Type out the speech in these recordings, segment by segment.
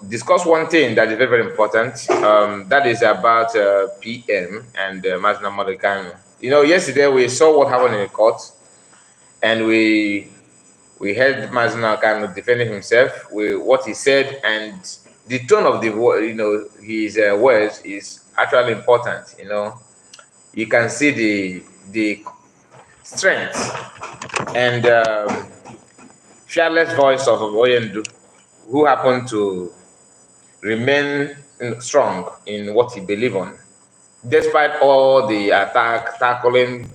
discuss one thing that is very, very important. That is about PM and Mazi Nnamdi Kanu. Yesterday we saw what happened in the court, and we heard Mazi Nnamdi Kanu defending himself with what he said, and the tone of his words is actually important. You can see the strength and fearless voice of Oyendu, who happened to remain strong in what he believed on, despite all the tackling,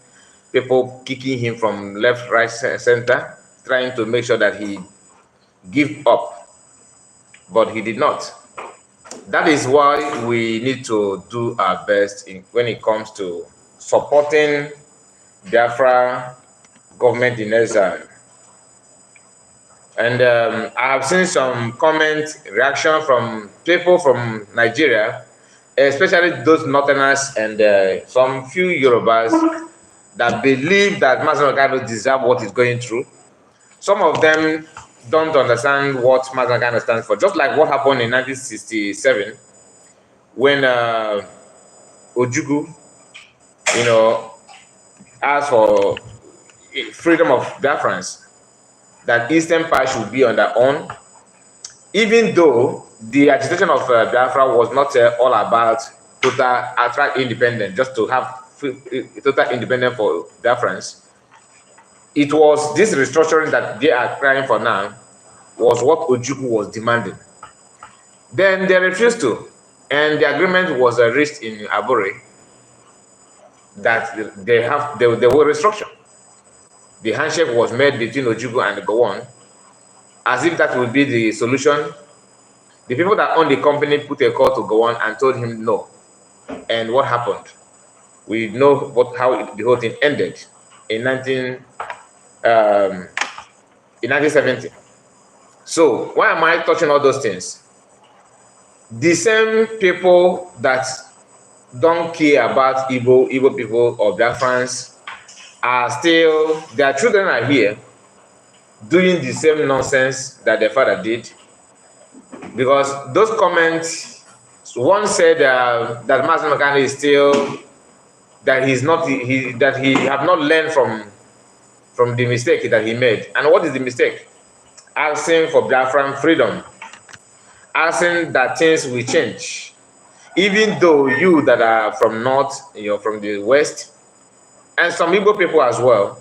people kicking him from left, right, center, trying to make sure that he give up, but he did not. That is why we need to do our best when it comes to supporting Biafra government in exile. And I have seen some reaction from people from Nigeria, especially those Northerners and some few Yorubas that believe that Mazi Nnamdi Kanu deserves what he's going through. Some of them don't understand what Mazi Nnamdi Kanu stands for, just like what happened in 1967 when Ojukwu, asked for freedom of Biafrans, that Eastern Part should be on their own, even though the agitation of Biafra was not all about total independence, just to have total independence for Biafrans. It was this restructuring that they are crying for now, was what Ojukwu was demanding. Then they refused to, and the agreement was reached in Abure that they will restructure. The handshake was made between Ojukwu and Gowon, as if that would be the solution. The people that own the company put a call to Gowon and told him no. And what happened? We know how the whole thing ended in 1970. So why am I touching all those things? The same people that don't care about Igbo people or Biafrans are still, their children are here doing the same nonsense that their father did. Because those comments, one said that Mazi Nnamdi Kanu is still, that that he have not learned from the mistake that he made. And what is the mistake? Asking for Biafran freedom, asking that things will change. Even though you that are from North, from the West, and some Igbo people as well,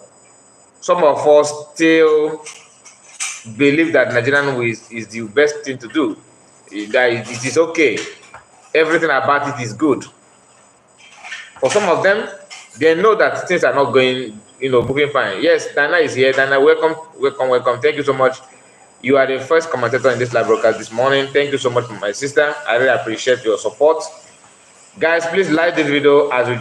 some of us still believe that Nigerian is the best thing to do. That it is okay. Everything about it is good. For some of them, they know that things are not going, moving fine. Yes, Dana is here. Dana, welcome. Thank you so much. You are the first commentator in this live broadcast this morning. Thank you so much, my sister. I really appreciate your support. Guys, please like this video as we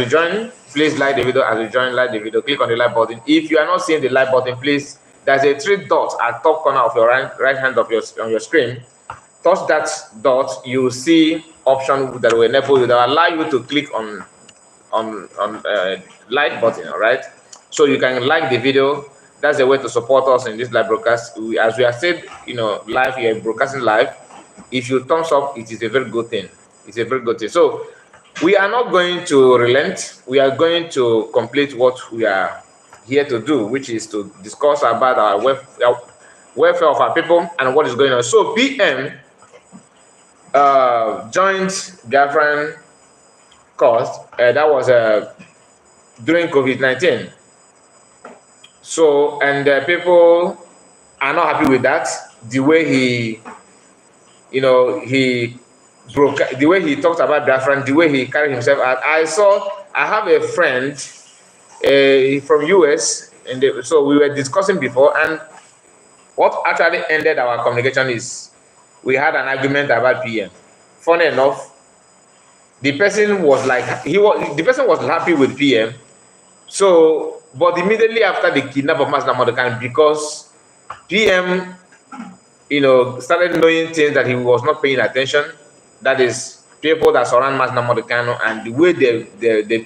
join. Please like the video as we join. Like the video. Click on the like button. If you are not seeing the like button, please, there's a 3 dots at top corner of your right hand of on your screen. Touch that dot. You will see option that will enable you, that will allow you to click on like button. All right. So you can like the video. That's a way to support us in this live broadcast. As we have said, live here, broadcasting live. If you thumbs up, it is a very good thing. It's a very good thing. So we are not going to relent. We are going to complete what we are here to do, which is to discuss about our welfare of our people and what is going on. So PM joined Biafran cause that was during COVID-19. So, and people are not happy with that. The way he broke, the way he talked about Biafran, the way he carried himself out. I have a friend from US, and so we were discussing before, and what actually ended our communication is we had an argument about PM. Funny enough, the person was happy with PM. So, but immediately after the kidnap of Mazi Nnamdi Kanu, because PM, started knowing things that he was not paying attention. That is, people that surround Mazi Nnamdi Kanu and the way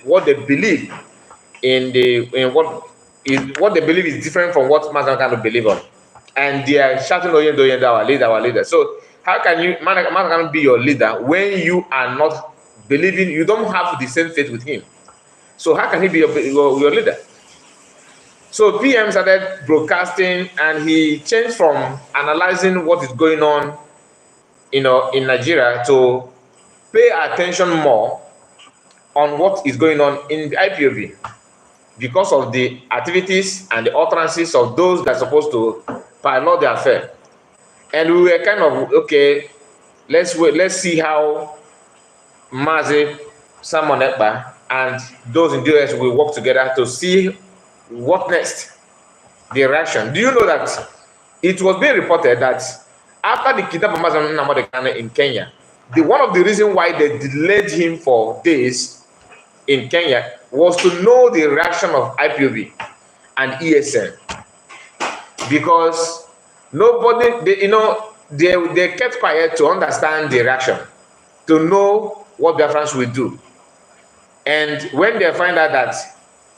what they believe what they believe is different from what Mazi Nnamdi Kanu believe on, and they are shouting "Oyendo, Oyendo, our leader, our leader." So How can you man can be your leader when you are not believing, you don't have the same faith with him? So how can he be your leader? So PM started broadcasting, and he changed from analyzing what is going on, in Nigeria, to pay attention more on what is going on in the IPOB, because of the activities and the utterances of those that are supposed to pilot the affair. And we were kind of, okay, let's wait, let's see how Mazi, Ekpa, and those in the US will work together to see what next, the reaction. Do you know that it was being reported that after the kidnapping of Mazi in Kenya, one of the reasons why they delayed him for days in Kenya was to know the reaction of IPOB and ESN, because nobody, they kept quiet to understand the reaction, to know what Biafrans will do. And when they find out that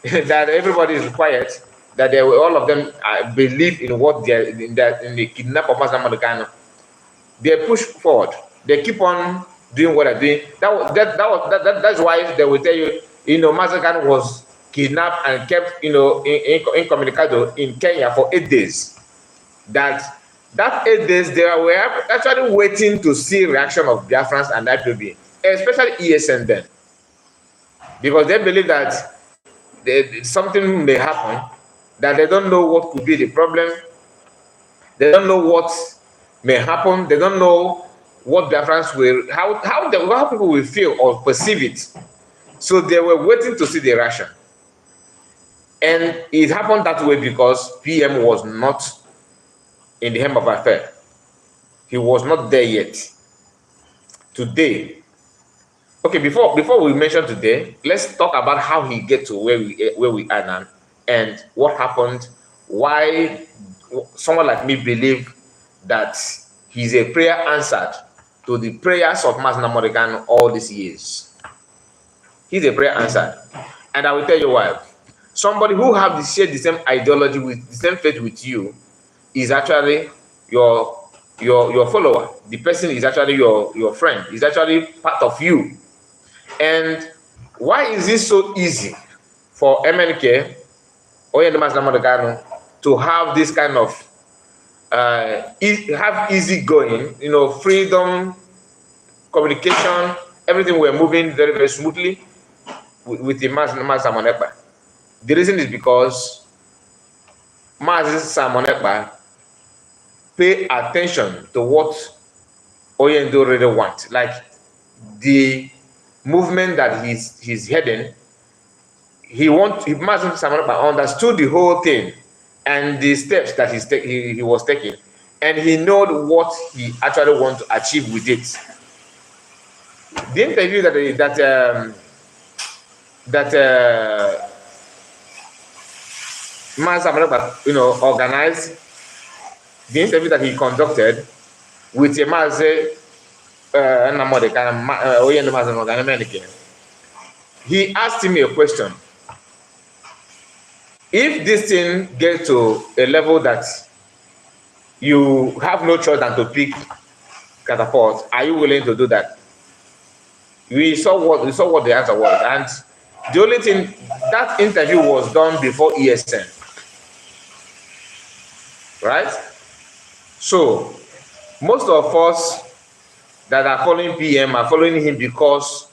that everybody is quiet, that they all of them believe in what in the kidnap of Mazi, they push forward. They keep on doing what they're doing. That's why they will tell you, Mazi was kidnapped and kept, incommunicado in Kenya for 8 days. That 8 days they were actually waiting to see reaction of Biafrans and IPOB, especially ESN then, because they believe that something may happen, that they don't know what could be the problem. They don't know what may happen. They don't know what Biafrans will, how people will feel or perceive it. So they were waiting to see the reaction. And it happened that way because PM was not in the hem of affair. He was not there yet. Today, okay, before we mention today, let's talk about how he get to where we are now, and what happened, why someone like me believe that he's a prayer answered to the prayers of Mazi all these years. He's a prayer answered. And I will tell you why. Somebody who shared the same ideology, with the same faith with you, is actually your follower. The person is actually your friend. Is actually part of you. And why is it so easy for MNK or Mazi to have this kind of have easy going, freedom, communication, everything were moving very, very smoothly with the Mazi? The reason is because Mazi pay attention to what Oyendo really wants, like the movement that he's heading. Mazi understood the whole thing and the steps that he was taking, and he knew what he actually want to achieve with it. The interview that Mazi organized, the interview that he conducted with Mazi he asked me a question. If this thing gets to a level that you have no choice than to pick catapult, are you willing to do that? We saw what the answer was, and the only thing, that interview was done before ESN, right? So most of us that are following PM are following him because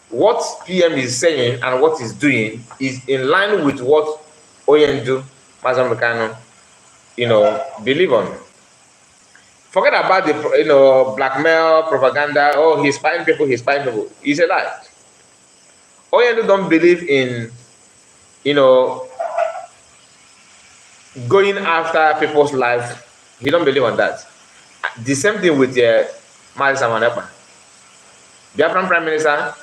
what PM is saying and what he's doing is in line with what Oyendo, Mazi, believe on. Forget about the blackmail propaganda. Oh, he's spying people. It's a lie. Oyendo don't believe in going after people's life. He don't believe on that. The same thing with Mazi. Biafran Prime Minister,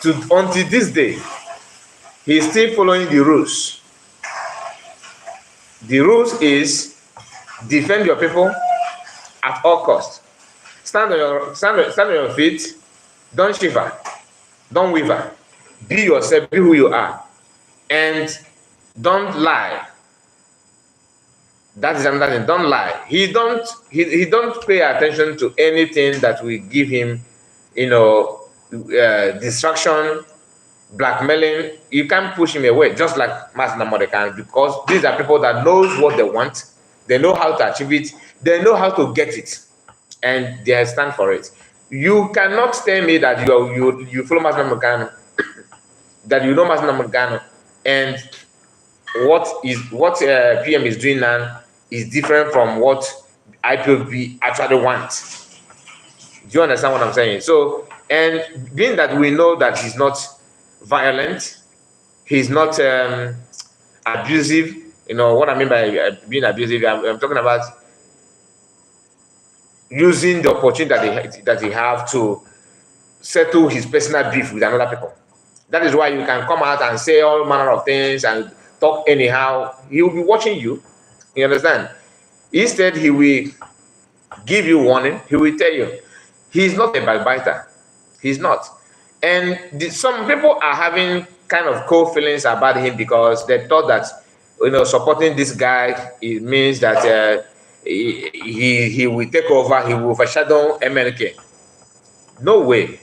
until this day, he's still following the rules. The rules is defend your people at all costs. Stand on your feet. Don't shiver. Don't waver. Be yourself. Be who you are, and don't lie. That is another thing. Don't lie. He don't pay attention to anything that will give him, distraction, blackmailing. You can't push him away, just like Mazi can, because these are people that knows what they want. They know how to achieve it. They know how to get it, and they stand for it. You cannot tell me that you follow Mazi that you know Mazi and what PM is doing now is different from what IPOB actually wants. Do you understand what I'm saying? So, and being that we know that he's not violent, he's not abusive. You know what I mean by being abusive? I'm talking about using the opportunity that he have to settle his personal beef with another people. That is why you can come out and say all manner of things and talk anyhow. He will be watching you. You understand? Instead, he will give you warning. He will tell you. He's not a backbiter. He's not. And some people are having kind of cold feelings about him because they thought that, supporting this guy, it means that he will take over. He will overshadow MNK. No way.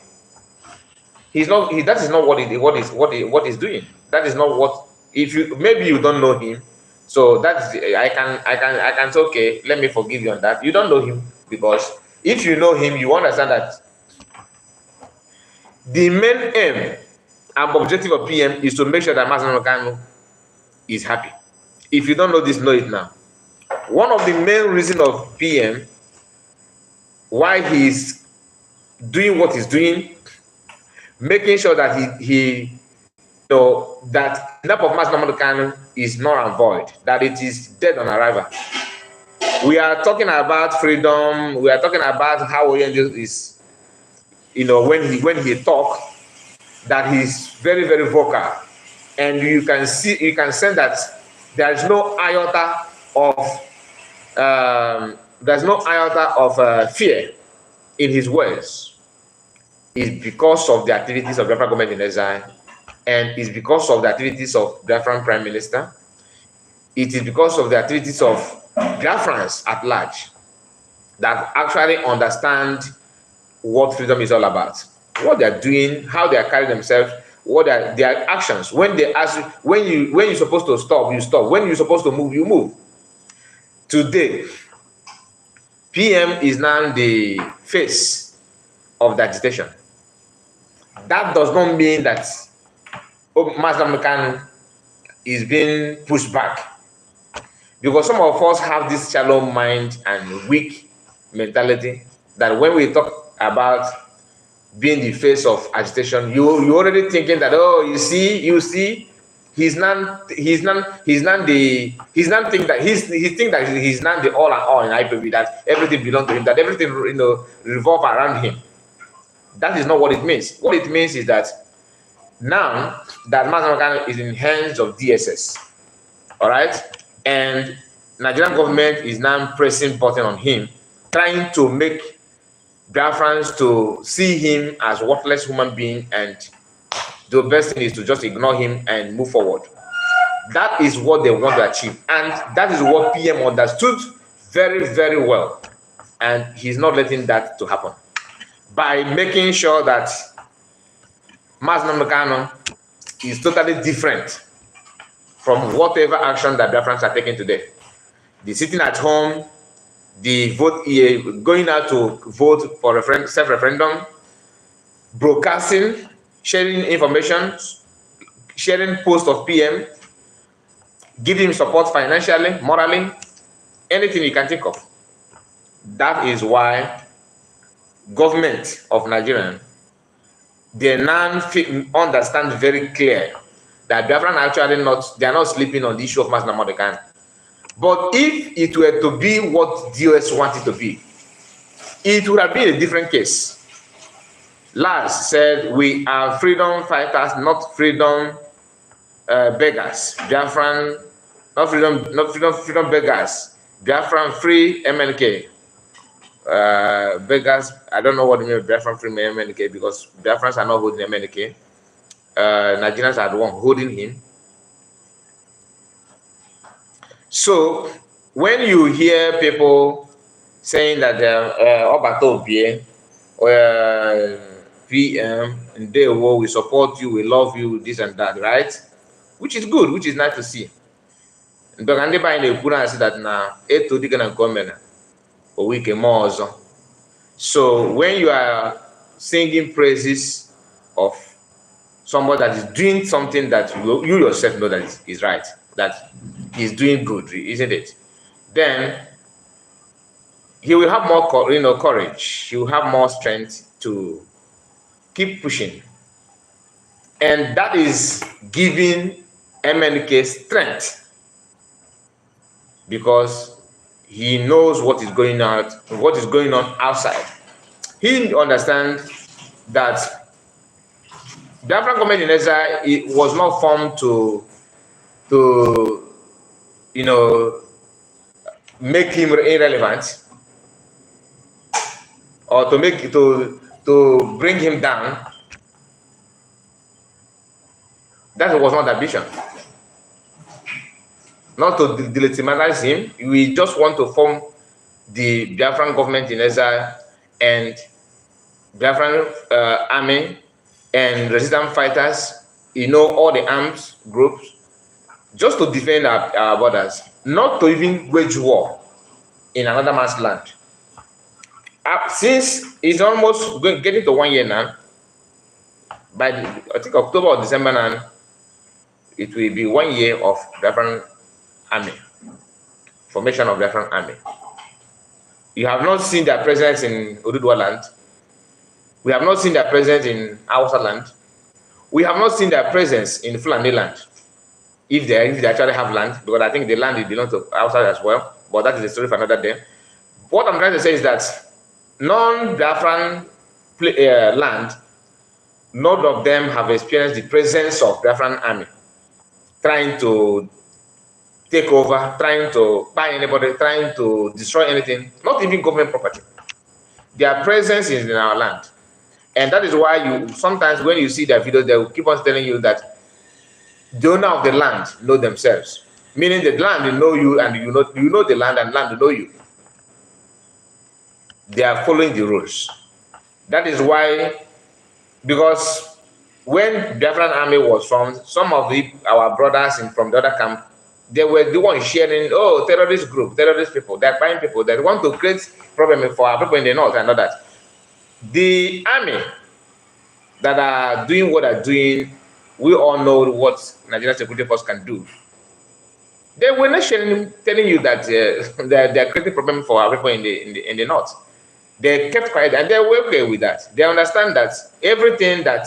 He's not. That is not what he's doing. That is not what. If you maybe you don't know him, so that's I can say, okay, let me forgive you on that. You don't know him, because if you know him, you understand that the main aim and objective of PM is to make sure that Mazi is happy. If you don't know this, know it now. One of the main reasons of PM why he's doing what he's doing, making sure that that the of Mazi is null and void, that it is dead on arrival. We are talking about freedom. We are talking about how Oyenjo is, when he talk, that he's very, very vocal, and you can sense that there is no iota of fear in his words. It's because of the activities of Biafra government in exile, and it's because of the activities of Biafran Prime Minister. It is because of the activities of Biafrans at large that actually understand what freedom is all about, what they are doing, how they are carrying themselves, what are their actions. When they ask you, when you're supposed to stop, you stop. When you're supposed to move, you move. Today, PM is now the face of the agitation. That does not mean that Mazi is being pushed back, because some of us have this shallow mind and weak mentality that when we talk about being the face of agitation, you already thinking that, oh, you see, he's not the all and all in IPV, that everything belongs to him, that everything revolve around him. That is not what it means. What it means is that now that Mazi is in hands of DSS, all right, and Nigerian government is now pressing button on him, trying to make Biafrans to see him as worthless human being, and the best thing is to just ignore him and move forward. That is what they want to achieve, and that is what PM understood very, very well, and he's not letting that to happen by making sure that Mazi is totally different from whatever action that Biafrans are taking today. The sitting at home, the vote, going out to vote for self-referendum, broadcasting, sharing information, sharing posts of PM, giving him support financially, morally, anything you can think of. That is why government of Nigeria, they now understand very clear that Biafran actually they are not sleeping on the issue of Mazi. But if it were to be what DOS wanted to be, it would have been a different case. Lars said, we are freedom fighters, not freedom beggars. Biafran, not freedom beggars. Biafran free MNK. Beggars, I don't know what you mean by Biafran free MNK, because Biafrans are not holding MNK. Nigerians are the one holding him. So when you hear people saying that Obatobie or VM and they will we support you, we love you, this and that, right? Which is good, which is nice to see. But and by the Kuna say that now eto di gonna come a week more. So when you are singing praises of somebody that is doing something that you yourself know that is right, that is doing good, isn't it? Then he will have more, courage. He will have more strength to keep pushing, and that is giving MNK strength because he knows what is going on outside. He understands that Biafran government in exile it was not formed to make him irrelevant or to bring him down. That was not the ambition. Not to delegitimize him. We just want to form the Biafran government in exile and Biafran army and resistance fighters, all the armed groups, just to defend our borders, not to even wage war in another man's land. Since it's almost getting to 1 year now, by I think October or December now, it will be 1 year of Biafran army, formation of Biafran army. You have not seen their presence in Oduduwa land. We have not seen their presence in Hausa land. We have not seen their presence in Fulani land. If they actually have land, because I think the land belongs to Hausa as well, but that is a story for another day. What I'm trying to say is that non-Biafran land, none of them have experienced the presence of Biafran army trying to take over, trying to buy anybody, trying to destroy anything, not even government property. Their presence is in our land. And that is why you sometimes when you see their videos, they will keep on telling you that the owner of the land know themselves. Meaning the land will know you and you know the land and land will know you. They are following the rules. That is why, because when Biafran army was formed, some of our brothers from the other camp, they were the ones sharing, terrorist group, terrorist people, they're buying people, they want to create problem for our people in the north and all that. The army that are doing what they're doing, we all know what Nigerian security force can do. They were not telling you that they're creating problem for our people in the north. They kept quiet and they were okay with that. They understand that everything that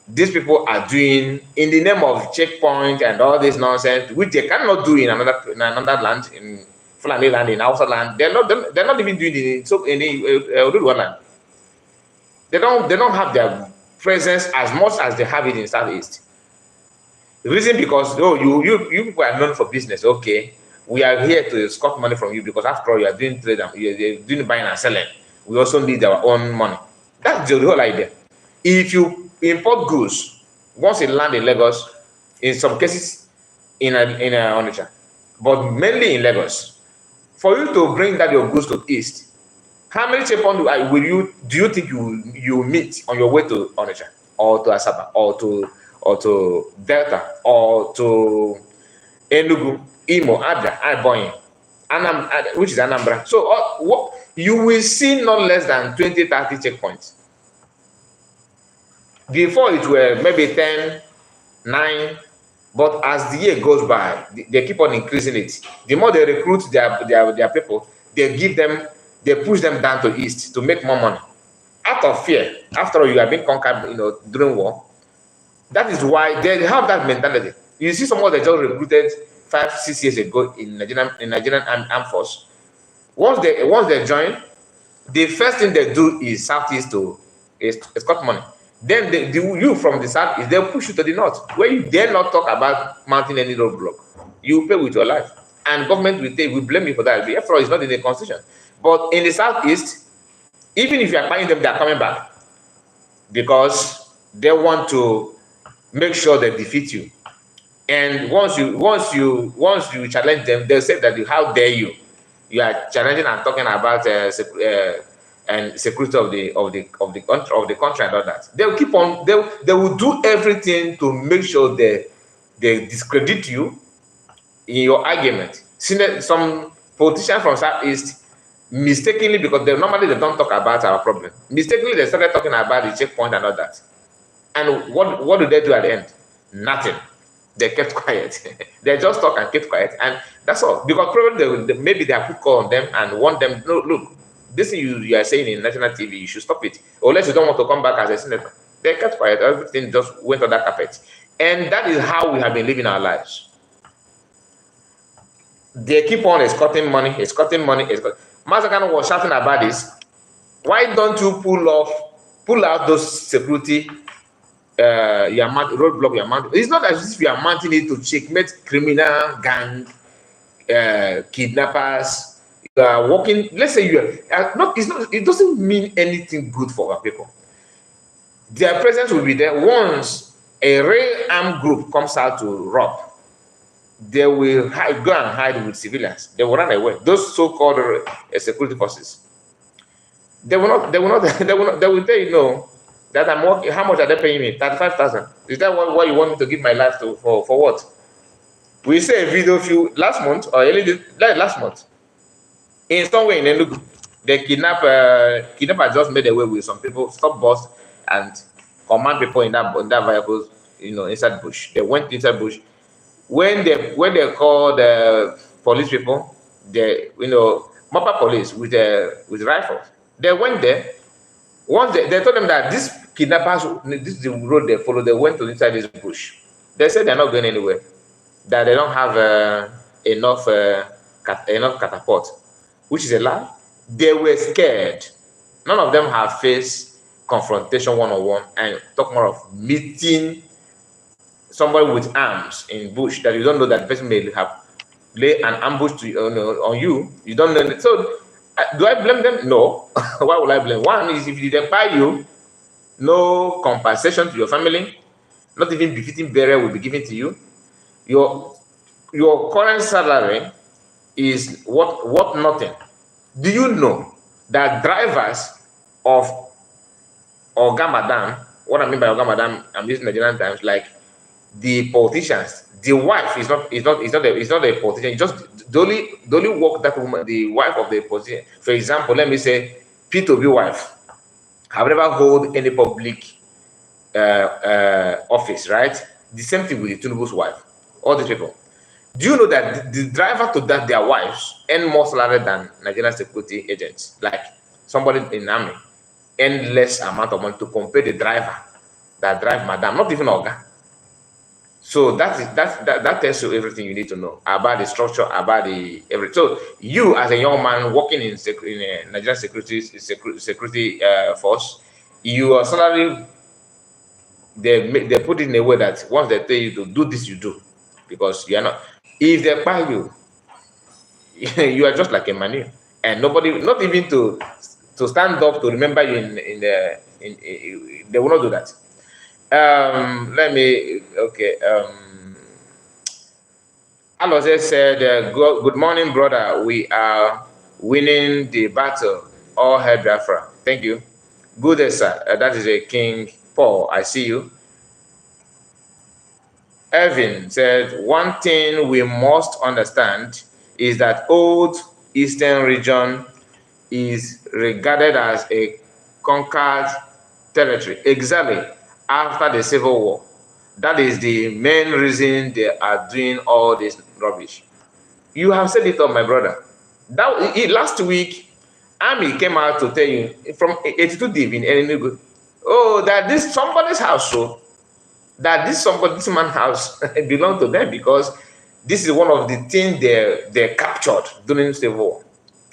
these people are doing in the name of checkpoint and all this nonsense, which they cannot do in another land, in Fulani land, in Hausa land, they're not even doing it in Oduduwa land. They don't have their presence as much as they have it in Southeast. The reason because you people are known for business. Okay, we are here to escort money from you because after all you are doing trade and you're doing buying and selling. We also need our own money. That's the whole idea. If you import goods, once it land in Lagos, in some cases in Onitsha, but mainly in Lagos, for you to bring that your goods to East, how many checkpoints do you think you meet on your way to Onitsha or to Asaba or to Delta or to Enugu, Imo, Abia, Ibonyi, which is Anambra? So you will see not less than 20, 30 checkpoints. Before it were maybe 10, 9, but as the year goes by, they keep on increasing it. The more they recruit their people, they push them down to East to make more money. Out of fear. After all, you have been conquered, during war. That is why they have that mentality. You see someone that just recruited 5-6 years ago in Nigerian armed force. Once they join, the first thing they do is Southeast to escort money. Then you from the Southeast, they'll push you to the North, where you dare not talk about mounting any roadblock. You pay with your life. And government will blame you for that. After all, it's not in the Constitution. But in the Southeast, even if you are buying them, they are coming back because they want to make sure they defeat you. And once you challenge them, they'll say that how dare you? You are challenging and talking about and security of the country and all that. They'll keep on. They will do everything to make sure they discredit you in your argument. Some politicians from Southeast mistakenly, because they don't talk about our problem. Mistakenly, they started talking about the checkpoint and all that. And what do they do at the end? Nothing. They kept quiet. They just talk and kept quiet, and that's all. Because probably maybe they have put call on them and want them. No, look, this thing you are saying in national TV, you should stop it, unless you don't want to come back as a senator. They kept quiet. Everything just went on that carpet, and that is how we have been living our lives. They keep on escorting money. Mazi was shouting about this. Why don't you pull out those security? Roadblock your mount. It's not as if you are mounting it to checkmate criminal gang, kidnappers. You are walking. Let's say you are not. It's not. It doesn't mean anything good for our people. Their presence will be there once a real armed group comes out to rob. They will go and hide with civilians. They will run away. Those so-called security forces. They will not. They will tell you no. That I'm working. How much are they paying me? 35,000. Is that what you want me to give my life to for what? We saw a video last month or last month. In somewhere in Enugu, the kidnapper just made away with some people, stop bus and command people in that vehicles, inside bush. They went inside bush. When they called the police people, Mapa police with rifles, they went there. Once they told them that these kidnappers, this is the road they follow, they went to inside this bush. They said they're not going anywhere, that they don't have enough catapult, which is a lie. They were scared. None of them have faced confrontation one-on-one and talk more of meeting somebody with arms in bush that you don't know that the person may have lay an ambush on you. You don't know. So do I blame them? No. Why would I blame? One is if they didn't buy you, no compensation to your family, not even befitting burial will be given to you. Your current salary is what nothing. Do you know that drivers of Oga Madam, what I mean by Oga Madam, I'm using Nigerian times, like the politicians, the wife is not a politician. It's just the only work that woman, the wife of the politician. For example, let me say P2B wife have never hold any public office, right? The same thing with the Tinubu's wife. All these people. Do you know that the driver to that their wives earn more salary than Nigerian security agents, like somebody in the army, earn less amount of money to compare the driver that drive Madam, not even Oga. So that tells you everything you need to know about the structure, about the everything. So you, as a young man working in a Nigerian security force, your salary they put it in a way that once they tell you to do this, you do, because you are not. If they buy you, you are just like a manure, and nobody, not even to stand up to remember you they will not do that. Alose said, good morning, brother. We are winning the battle. All hail Biafra. Thank you. Good, sir. That is a King Paul. I see you. Evan said, one thing we must understand is that old Eastern region is regarded as a conquered territory. Exactly. After the Civil War. That is the main reason they are doing all this rubbish. You have said it all, my brother. Last week, Army came out to tell you from 82 Div in Enugu, that this somebody's house, so that this man's house belonged to them, because this is one of the things they captured during Civil War.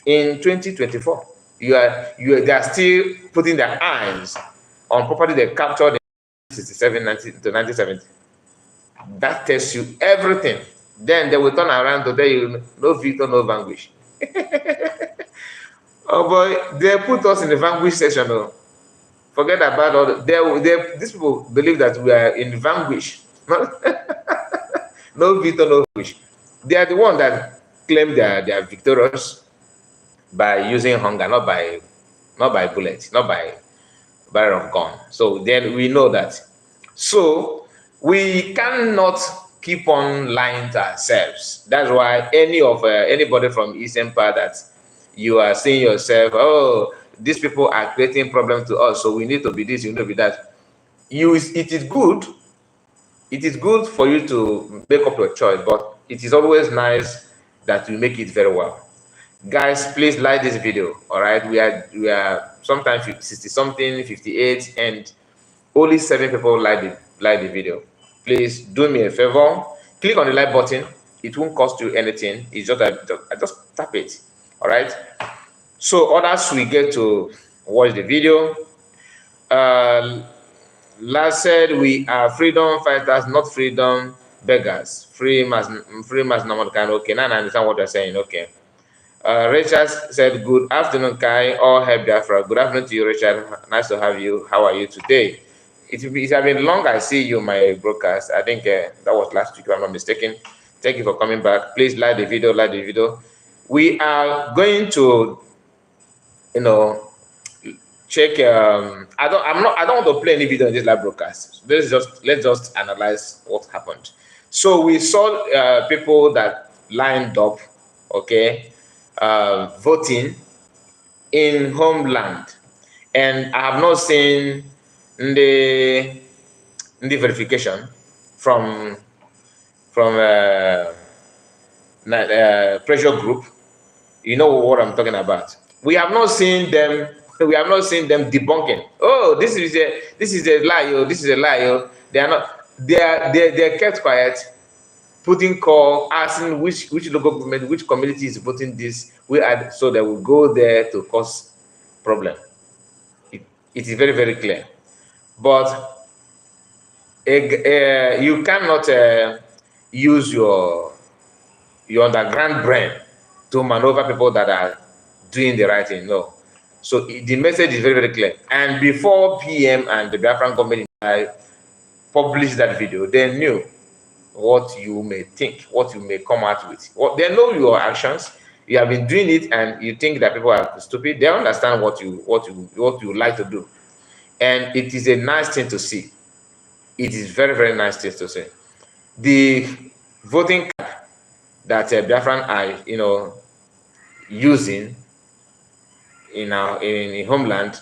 In 2024, they are still putting their eyes on property they captured in 1970. That tells you everything. Then they will turn around to tell you, no victor, no vanquish. Oh boy, they put us in the vanquish section. Forget about all these people believe that we are in vanquish. no veto, no wish. They are the one that claim they are victorious by using hunger, not by bullets, not by barrel of gun. So then we know that. So we cannot keep on lying to ourselves. That's why anybody from East Empire that you are seeing yourself, oh, these people are creating problems to us, so we need to be this, we need to be that. It is good. It is good for you to make up your choice, but it is always nice that you make it very well. Guys, please like this video. All right, we are sometimes 60 something, 58, and only 7 people like the video. Please do me a favor, click on the like button. It won't cost you anything. It's just I just tap it. All right, so others will get to watch the video. Last said we are freedom fighters, not freedom beggars. Free mass normal kind. Okay, now I understand what you're saying. Okay. Richard said, good afternoon, Kai. All help Biafra. Good afternoon to you, Richard. Nice to have you. How are you today? It has been long I see you, my broadcast. I think that was last week, if I'm not mistaken. Thank you for coming back. Please like the video, like the video. We are going to, check. I don't want to play any video in this live broadcast. Let's just analyze what happened. So we saw people that lined up, okay, voting in homeland, and I have not seen the verification from pressure group. You know what I'm talking about. We have not seen them. We have not seen them debunking. Oh, this is a lie. Oh, this is a lie. Oh. They are not. They kept quiet, putting call, asking which local government, which community is voting this. So they will go there to cause problem. It is very, very clear. But you cannot use your underground brain to maneuver people that are doing the right thing. No. So the message is very, very clear. And before PM and the Biafran government published that video, they knew what you may think, what you may come out with. They know your actions. You have been doing it, and you think that people are stupid. They understand what you like to do, and it is a nice thing to see. It is very, very nice thing to see. The voting card that Biafran are using in homeland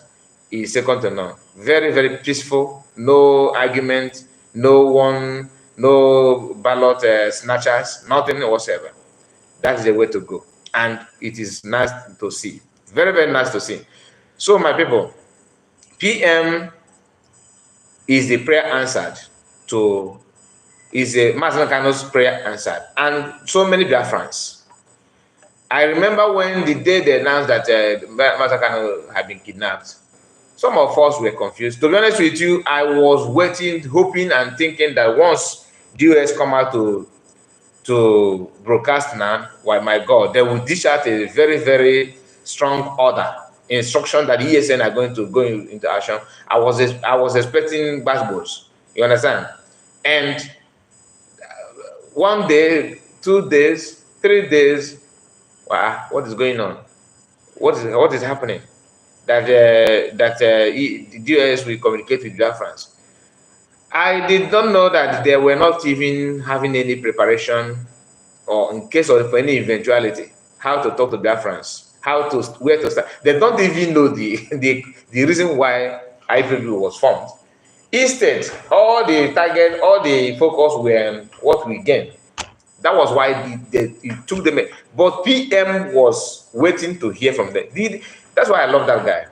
is second to none. Very, very peaceful. No argument. No ballot snatchers. Nothing whatsoever. That's the way to go, and it is nice to see. Very, very nice to see. So, my people, PM is the prayer answered to. Is a Mazi prayer answered, and so many Biafrans. I remember when the day they announced that Mazi had been kidnapped, some of us were confused. To be honest with you, I was waiting, hoping, and thinking that once the US come out to broadcast now, why, my God, they will dish out a very, very strong order, instruction that the ESN are going to go into action. I was expecting basketballs. You understand? And one day, 2 days, 3 days. Wow, what is going on? What is happening? That the US will communicate with Biafrans. I did not know that they were not even having any preparation, or in case of any eventuality, how to talk to Biafrans, where to start. They don't even know the reason why IPB was formed. Instead, all the target, all the focus were what we gain. That was why it took them. But PM was waiting to hear from them. That's why I love that guy.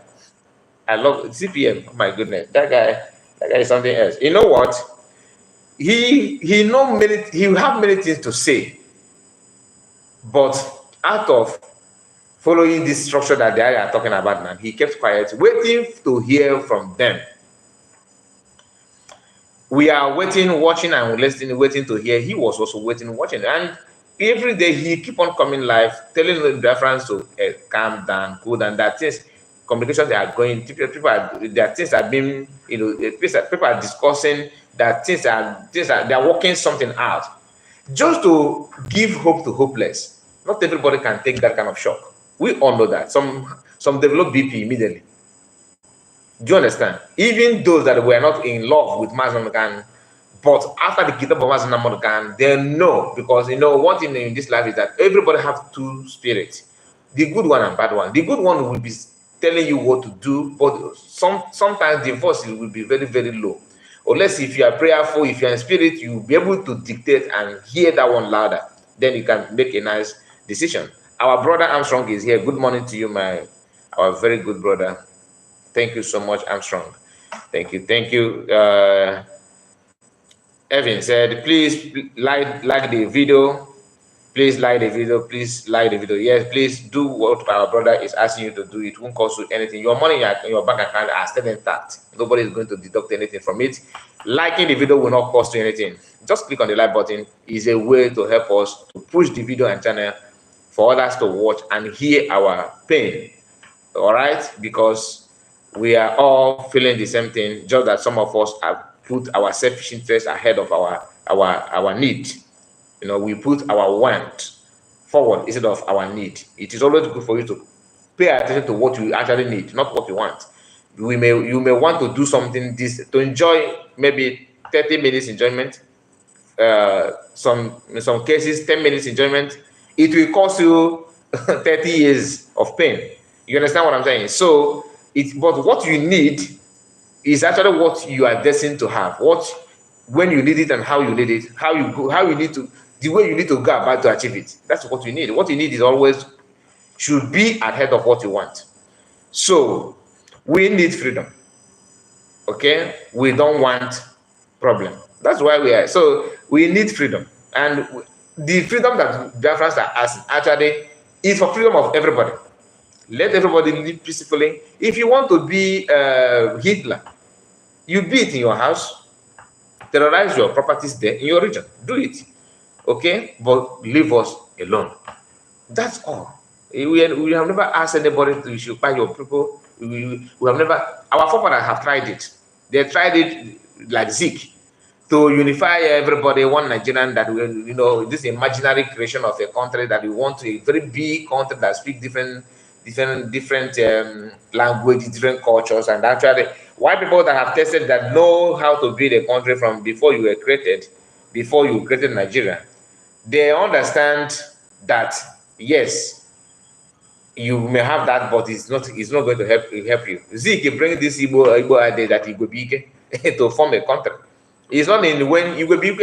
I love CPM. Oh my goodness, that guy is something else. You know what? He have many things to say, but out of following this structure that they are talking about now, he kept quiet, waiting to hear from them. We are waiting, watching, and listening, waiting to hear. He was also waiting, watching, and every day he keep on coming live, telling the Biafrans to calm down, cool down. That things, communications are going. That things are being, people are discussing. That they are working something out. just to give hope to hopeless. Not everybody can take that kind of shock. We all know that. Some develop BP immediately. Do you understand? Even those that were not in love with Mazi, but after the Kitab of Mazi, they know, because you know one thing in this life is that everybody have two spirits, the good one and bad one. The good one will be telling you what to do, but sometimes the voice will be very, very low. Unless if you are prayerful, if you are in spirit, you will be able to dictate and hear that one louder. Then you can make a nice decision. Our brother Armstrong is here. Good morning to you, our very good brother. Thank you so much, Armstrong. Thank you. Thank you. Evan said, please like the video. Please like the video. Please like the video. Yes, please do what our brother is asking you to do. It won't cost you anything. Your money in your bank account are still intact. Nobody is going to deduct anything from it. Liking the video will not cost you anything. Just click on the like button. Is a way to help us to push the video and channel for others to watch and hear our pain. All right, because we are all feeling the same thing, just that some of us have put our selfish interest ahead of our need. You know, we put our want forward instead of our need. It is always good for you to pay attention to what you actually need, not what you want. You may want to do something to enjoy maybe 30 minutes enjoyment. In some cases 10 minutes enjoyment. It will cost you 30 years of pain. You understand what I'm saying? So but what you need is actually what you are destined to have. When you need it and how you need it, the way you need to go about to achieve it. That's what you need. What you need is always should be ahead of what you want. So we need freedom. Okay, we don't want problem. That's why we are. So we need freedom, and the freedom that Biafrans are asking actually is for freedom of everybody. Let everybody live peacefully. If you want to be Hitler, you be it in your house, terrorize your properties there in your region. Do it, okay? But leave us alone. That's all. We have never asked anybody to occupy your people. We have never. Our forefathers have tried it. They tried it like Zeke to unify everybody, one Nigerian, that we, you know, this imaginary creation of a country that we want to, a very big country that speaks different languages, different cultures, and actually, white people that have tested that know how to build a country from before you created Nigeria, they understand that yes, you may have that, but it's not going to help you. Zeke bring this Igbo idea that Igbo big to form a country. It's not in when Igbo big,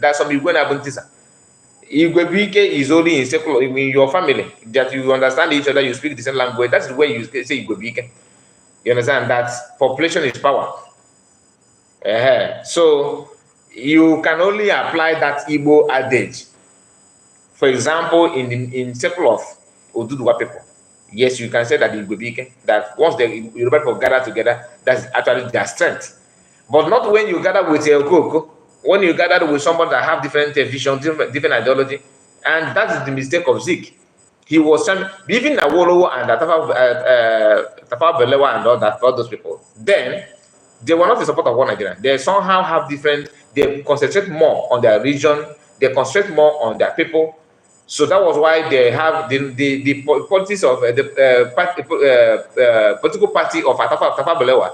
that's some Igbo Abantisa. Igbo big is only in secular in your family that you understand each other, you speak the same language. That's the way you say Igbo big. You understand that population is power. So you can only apply that Igbo adage. For example, in circle of Oduduwa people, yes, you can say that it will be that once the Yoruba people gather together, that's actually their strength. But not when you gather with a Koko, when you gather with someone that have different vision, different ideology, and that is the mistake of Zeke. He was even Awolowo and Tafawa Balewa and all those people. Then they were not the support of one Nigeria. They somehow have different. They concentrate more on their region. They concentrate more on their people. So that was why they have the politics of political party of Tafawa Balewa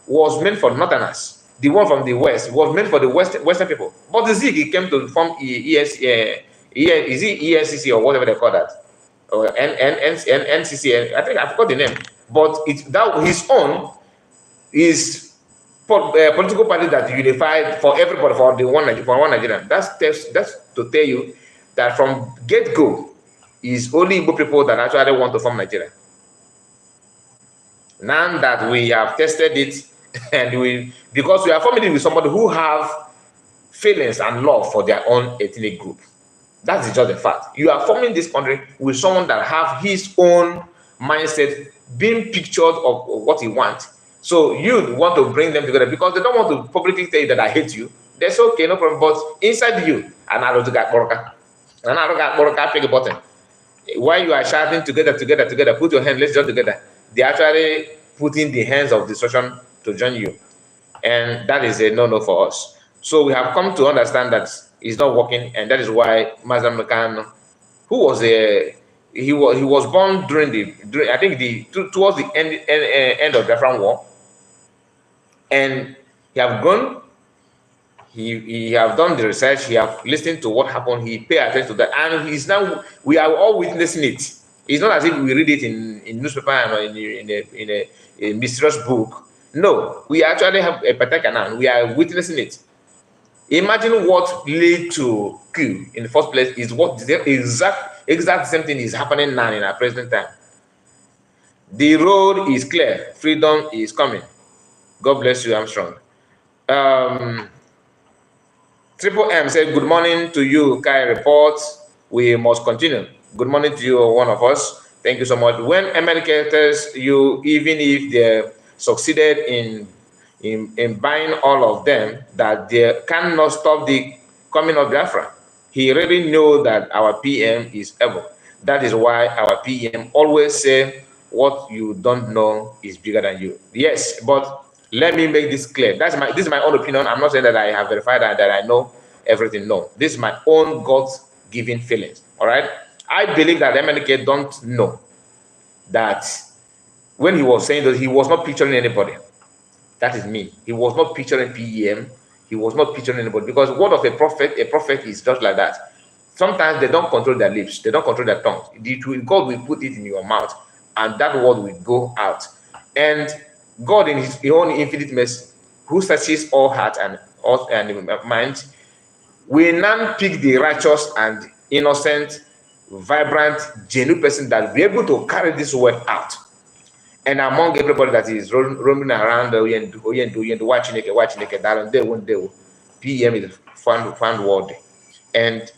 was meant for Northerners. The one from the West was meant for the Western people. But the Zig came to form ESCC or whatever they call that, or NCC. I think I forgot the name. But his own is political party that unified for everybody for one Nigerian. That's to tell you that from get-go is only Igbo people that actually want to form Nigeria. Now that we have tested it, and because we are forming it with somebody who have feelings and love for their own ethnic group. That is just a fact. You are forming this country with someone that have his own mindset being pictured of what he wants. So you want to bring them together because they don't want to publicly tell you that I hate you. That's okay, no problem. But inside you, pick a button. While you are shouting together, put your hands, let's join together. They actually putting the hands of destruction to join you. And that is a no-no for us. So we have come to understand that is not working, and that is why Mazi Nnamdi, who was he was born during I think towards the end of the Biafran War, and he have gone. He have done the research. He have listened to what happened. He pay attention to that, and he's now. We are all witnessing it. It's not as if we read it in newspaper or in a mysterious book. No, we actually have a particular now. We are witnessing it. Imagine what led to coup in the first place is what the exact same thing is happening now in our present time. The road is clear. Freedom is coming. God bless you, Armstrong. Triple M said, good morning to you, Kai Reports. We must continue. Good morning to you, one of us. Thank you so much. When MNK tells you, even if they succeeded in buying all of them, that they cannot stop the coming of Biafra, he really knows that our PM is able. That is why our PM always say, what you don't know is bigger than you. Yes, but let me make this clear. This is my own opinion. I'm not saying that I have verified that I know everything. No, this is my own God-given feelings. All right. I believe that MNK don't know that when he was saying that he was not picturing anybody. That is me. He was not picturing PM. He was not picturing anybody, because word of a prophet is just like that. Sometimes they don't control their lips. They don't control their tongues. God will put it in your mouth, and that word will go out. And God, in his own infinite mercy, who searches all heart and mind, will now pick the righteous and innocent, vibrant, genuine person that will be able to carry this word out. And among everybody that is roaming around, watching PM is found worthy. And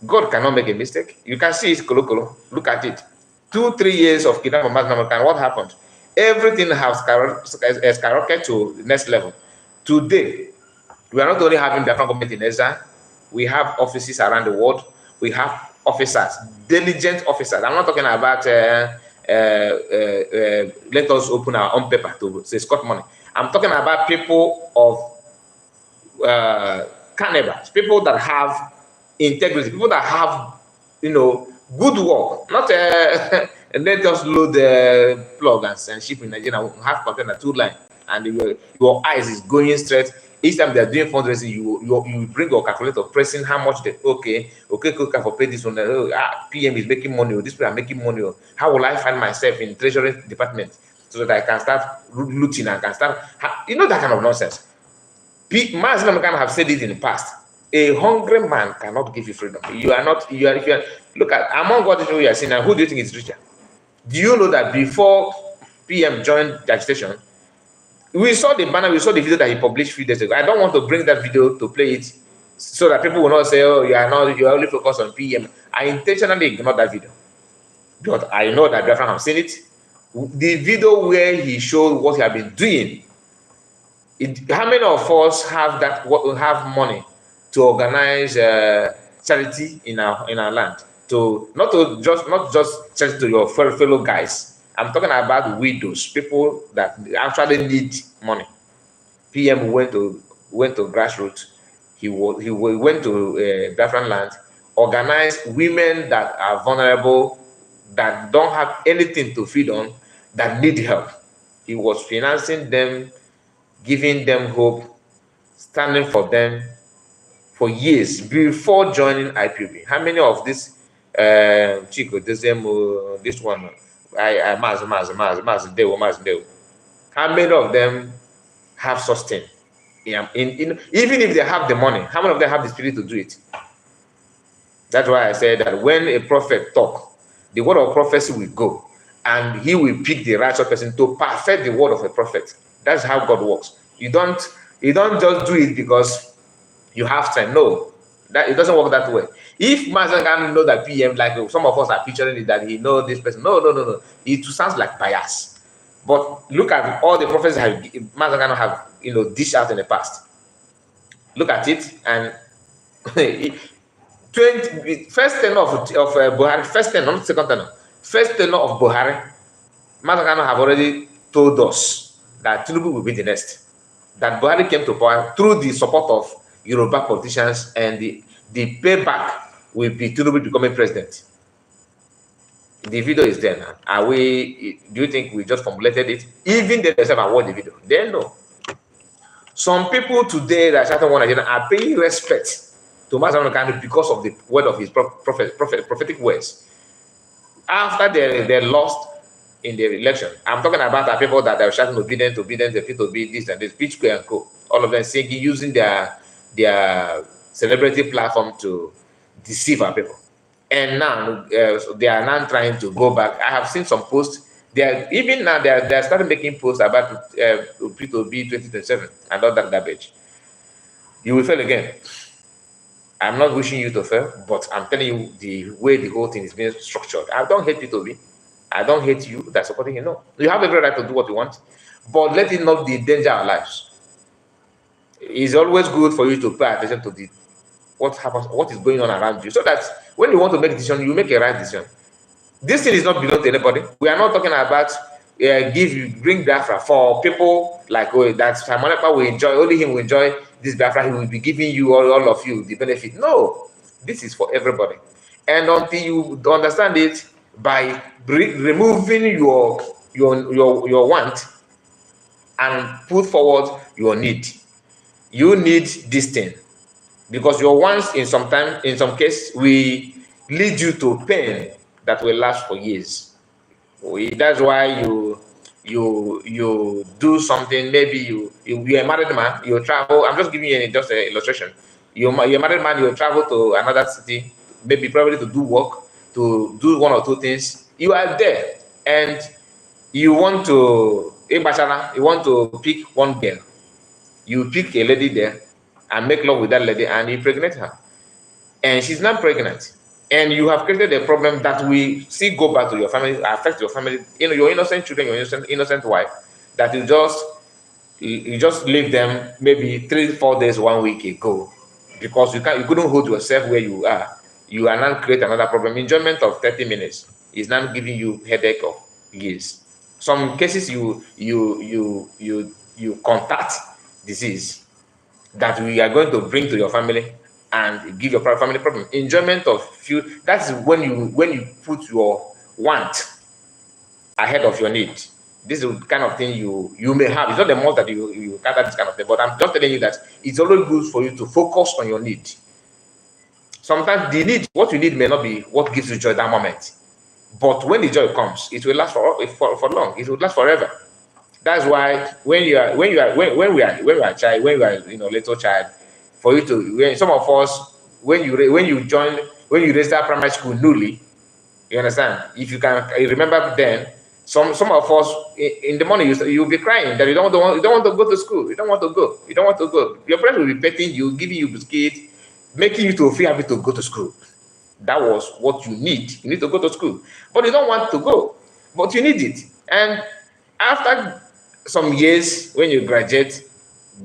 God cannot make a mistake. You can see it, Kolo. Look at it. 2-3 years of kidnapping of Mazi Nnamdi, what happened? Everything has skyrocketed to the next level. Today, we are not only having Biafran government in exile, we have offices around the world. We have officers, diligent officers. I'm not talking about let us open our own paper to say Scott money. I'm talking about people of cannibals, people that have integrity, people that have, good work. Not let us load the plug and ship in Nigeria. Have container 2 line, and your eyes is going straight. Each time they are doing fundraising, you bring your calculator, pressing how much they okay, for pay this one. PM is making money. This people are making money. How will I find myself in treasury department so that I can start looting and can start, that kind of nonsense. Mazi Nnamdi have said it in the past. A hungry man cannot give you freedom. Look at among what we are seeing now. Who do you think is richer? Do you know that before PM joined the agitation, we saw the banner, we saw the video that he published a few days ago. I don't want to bring that video to play it so that people will not say, oh, you're only focused on PM. I intentionally ignored that video, but I know that Biafra have seen it. The video where he showed what he had been doing. How many of us have money to organize charity in our land? Not just charity to your fellow guys. I'm talking about widows, people that actually need money. PM went to grassroots. He went to Biafran land, organized women that are vulnerable, that don't have anything to feed on, that need help. He was financing them, giving them hope, standing for them for years before joining IPB. How many of this Chico, this one? Mazi. How many of them have sustained? Even if they have the money, how many of them have the spirit to do it? That's why I said that when a prophet talk, the word of prophecy will go, and he will pick the righteous person to perfect the word of a prophet. That's how God works. You don't just do it because you have time. No, that it doesn't work that way. If Mazi can know that PM, like some of us are picturing it, that he knows this person. No. It sounds like bias. But look at all the prophets that Mazi have dished out in the past. Look at it, and first tenor of Buhari, first tenor, not second tenor, first tenor of Buhari, Mazi have already told us that Tinubu will be the next. That Buhari came to power through the support of Yoruba politicians and the payback will be Tinubu becoming president. The video is there now. Are we? Do you think we just formulated it? Even they themselves award the video. They know. Some people today that Satan One Nigeria are paying respect to Mazi because of the word of his prophetic words. After they lost in the election, I'm talking about the people that are shouting obedient, the people to be this and this, P Square and Co. All of them singing, using their celebrity platform to deceive our people. And now they are now trying to go back. I have seen some posts. Even now they're starting making posts about P2B 2027 and all that garbage. You will fail again. I'm not wishing you to fail, but I'm telling you the way the whole thing is being structured. I don't hate P2B. I don't hate you that's supporting him. No, you have every right to do what you want, but let it not endanger our lives. It's always good for you to pay attention to what happens, what is going on around you, so that when you want to make a decision, you make a right decision. This thing is not belong to anybody. We are not talking about bring Biafra for people like that Simon Ekpa will enjoy, only him will enjoy this Biafra, he will be giving you all of you the benefit. No, this is for everybody. And until you understand it, by removing your want and put forward your need. You need this thing, because your wants in some case will lead you to pain that will last for years. That's why you do something. Maybe you're a married man, you travel. I'm just giving you just an illustration. You're a married man, you travel to another city, maybe probably to do work, to do one or two things. You are there and you want to pick one girl. You pick a lady there and make love with that lady and you impregnate her. And she's not pregnant. And you have created a problem that will still go back to your family, affect your family, your innocent children, your innocent wife, that you just leave them maybe 3-4 days, 1 week ago, because you couldn't hold yourself where you are. You are now create another problem. Enjoyment of 30 minutes is now giving you headache of years. Some cases you contact disease that we are going to bring to your family and give your family problem. Enjoyment of few. That's when you put your want ahead of your need. This is the kind of thing you may have. It's not the most that you gather this kind of thing, but I'm just telling you that it's always good for you to focus on your need. Sometimes what you need may not be what gives you joy that moment, but when the joy comes, it will last for long. It will last forever. That's why when we are little child, for you to some of us when you register primary school newly, you understand. If you can remember then, some of us in the morning you'll be crying that you don't want to go to school. You don't want to go. Your parents will be petting you, giving you biscuits, making you to feel happy to go to school. That was what you need. You need to go to school, but you don't want to go, but you need it. And after some years, when you graduate,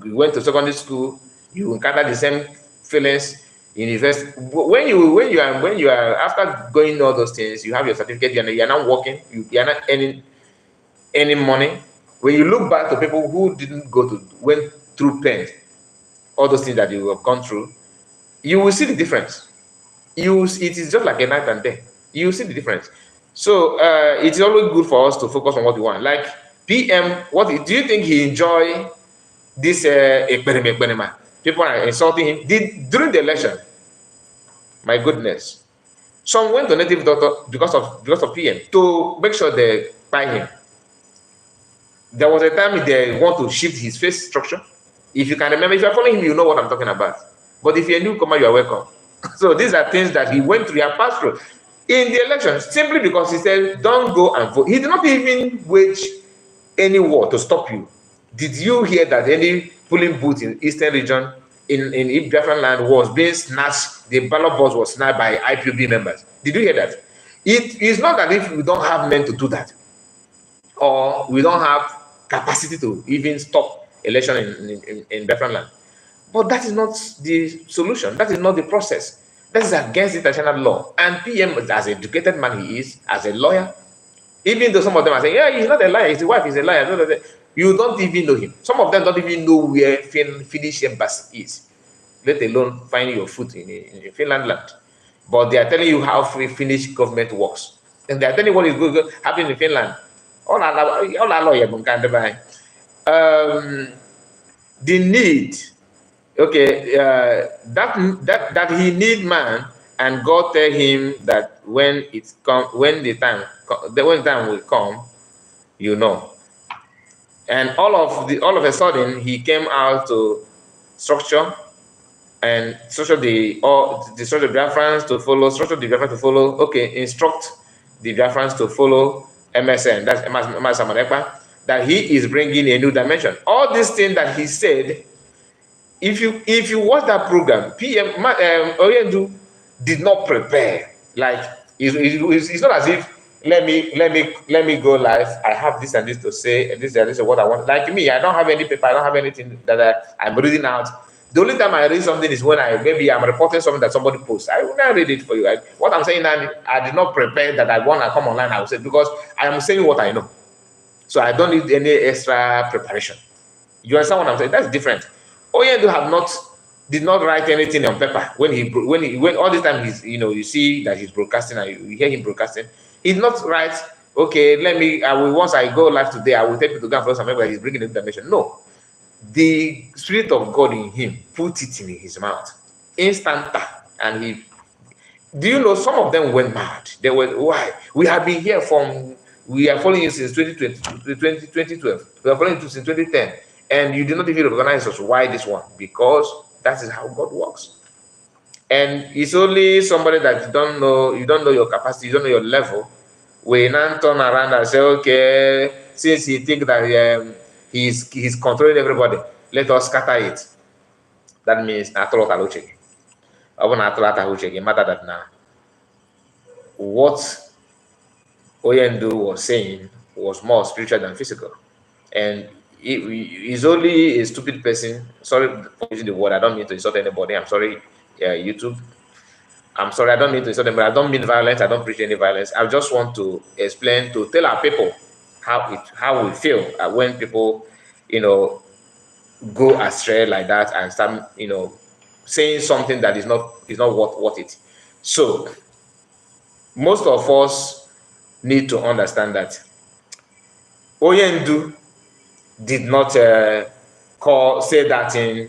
you went to secondary school, you encounter the same feelings. University. When you are after going all those things, you have your certificate. You are not working. You are not earning money. When you look back to people who went through pain, all those things that you have gone through, you will see the difference. It is just like a night and day. You will see the difference. So it's always good for us to focus on what we want. Like PM, do you think he enjoy this Ekpa? People are insulting him. During the election, my goodness, some went to native doctor because of PM to make sure they buy him. There was a time they want to shift his face structure. If you can remember, if you're following him, you know what I'm talking about. But if you're a newcomer, you are welcome. So these are things that he went through, he passed through in the election, simply because he said, don't go and vote. He did not even wage any war to stop you. Did you hear that any polling booth in Eastern region in Biafran land was being snatched? The ballot box was snatched by IPOB members. Did you hear that? It is not that if we don't have men to do that, or we don't have capacity to even stop election in Biafran land. But that is not the solution. That is not the process. That is against international law. And PM, as an educated man he is, as a lawyer, even though some of them are saying, yeah, he's not a liar, his wife is a liar. You don't even know him. Some of them don't even know where Finnish embassy is. let alone finding your foot in Finland land. But they are telling you how Finnish government works, and they are telling you what is going happening in Finland. All our lawyer the need, okay, that he need man, and God tell him that when it's come, when the time will come, you know. And all of a sudden he came out to structure and structure the Biafrans to follow, okay, instruct the Biafrans to follow MSN, that's Ekpa, that he is bringing a new dimension. All these things that he said, if you watch that program, Oyendu did not prepare. Like it's not as if let me go live. I have this and this to say, and this is what I want. Like me, I don't have any paper. I don't have anything that I'm reading out. The only time I read something is when maybe I'm reporting something that somebody posts. I will not read it for you. What I'm saying now, I did not prepare that I want to come online. I will say, because I am saying what I know, so I don't need any extra preparation. You understand what I'm saying? That's different. Oyendu did not write anything on paper when all this time you see that he's broadcasting and you hear him broadcasting. He did not write, okay, once I go live today, I will take you to go and follow some paper. He's bringing information. No, the Spirit of God in him put it in his mouth instanta, and do you know some of them went mad? They were, why? We have been here we are following you since 2012. We are following you since 2010. And you did not even recognize us. Why this one? Because that is how God works. And it's only somebody that you don't know your capacity, you don't know your level. We now turn around and say, okay, since he thinks that he's controlling everybody, let us scatter it. That means matter that now what Oyendu was saying was more spiritual than physical. And he's only a stupid person. Sorry for using the word. I don't mean to insult anybody. I'm sorry, YouTube. I'm sorry. I don't mean to insult them, but I don't mean violence. I don't preach any violence. I just want to explain, to tell our people how we feel when people, go astray like that and start, saying something that is not worth it. So most of us need to understand that Oyendu did not say that in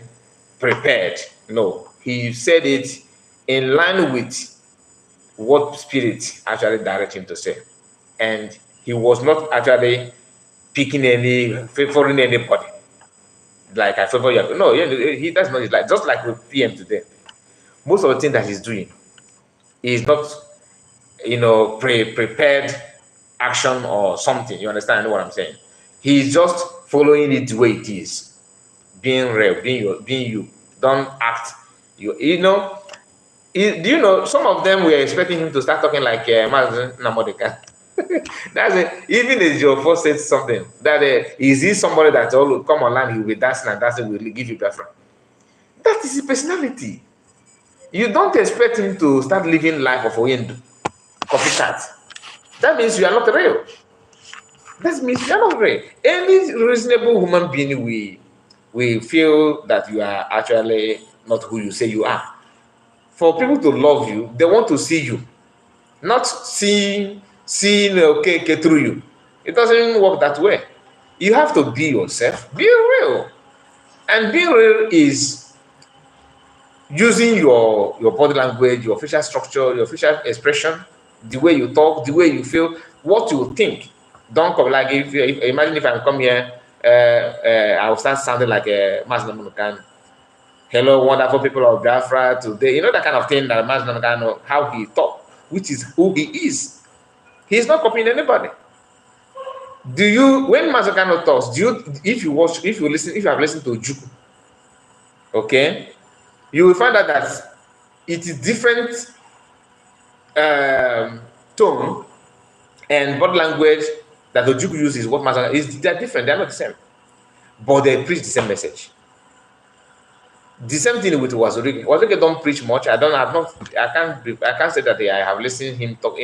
prepared. No, he said it in line with what Spirit actually directed him to say, and he was not actually favoring anybody. Like I favor you. No, he does not. Like just like with PM today, most of the things that he's doing is not, prepared action or something. You understand what I'm saying? He's just following it the way it is, being real, being you. Don't act. Do you know some of them were expecting him to start talking like Mazi Namodeka. That's it. Even if your first said something that is he somebody that will come online, he will be dancing and dancing, will give you Biafra. That is his personality. You don't expect him to start living life of Oyendu. Copycat. That means you are not real. That means you are not real. Any reasonable human being we feel that you are actually not who you say you are. For people to love you, they want to see you, not seeing okay through you. It doesn't work that way. You have to be yourself, be real. And being real is using your body language, your facial structure, your facial expression, the way you talk, the way you feel, what you think. Don't come like if imagine if I come here, I will start sounding like a Mazi. Hello, wonderful people of Biafra today. You know that kind of thing that Mazi, how he talk, which is who he is. He's not copying anybody. When Mazi talks, if you have listened to Juku, okay, you will find out that it is different tone and body language that the Juku uses. What Mazi is, they're different. They're not the same, but they preach the same message. The same thing with Wazorike. Wazorike don't preach much. I can't say that I have listened to him talk,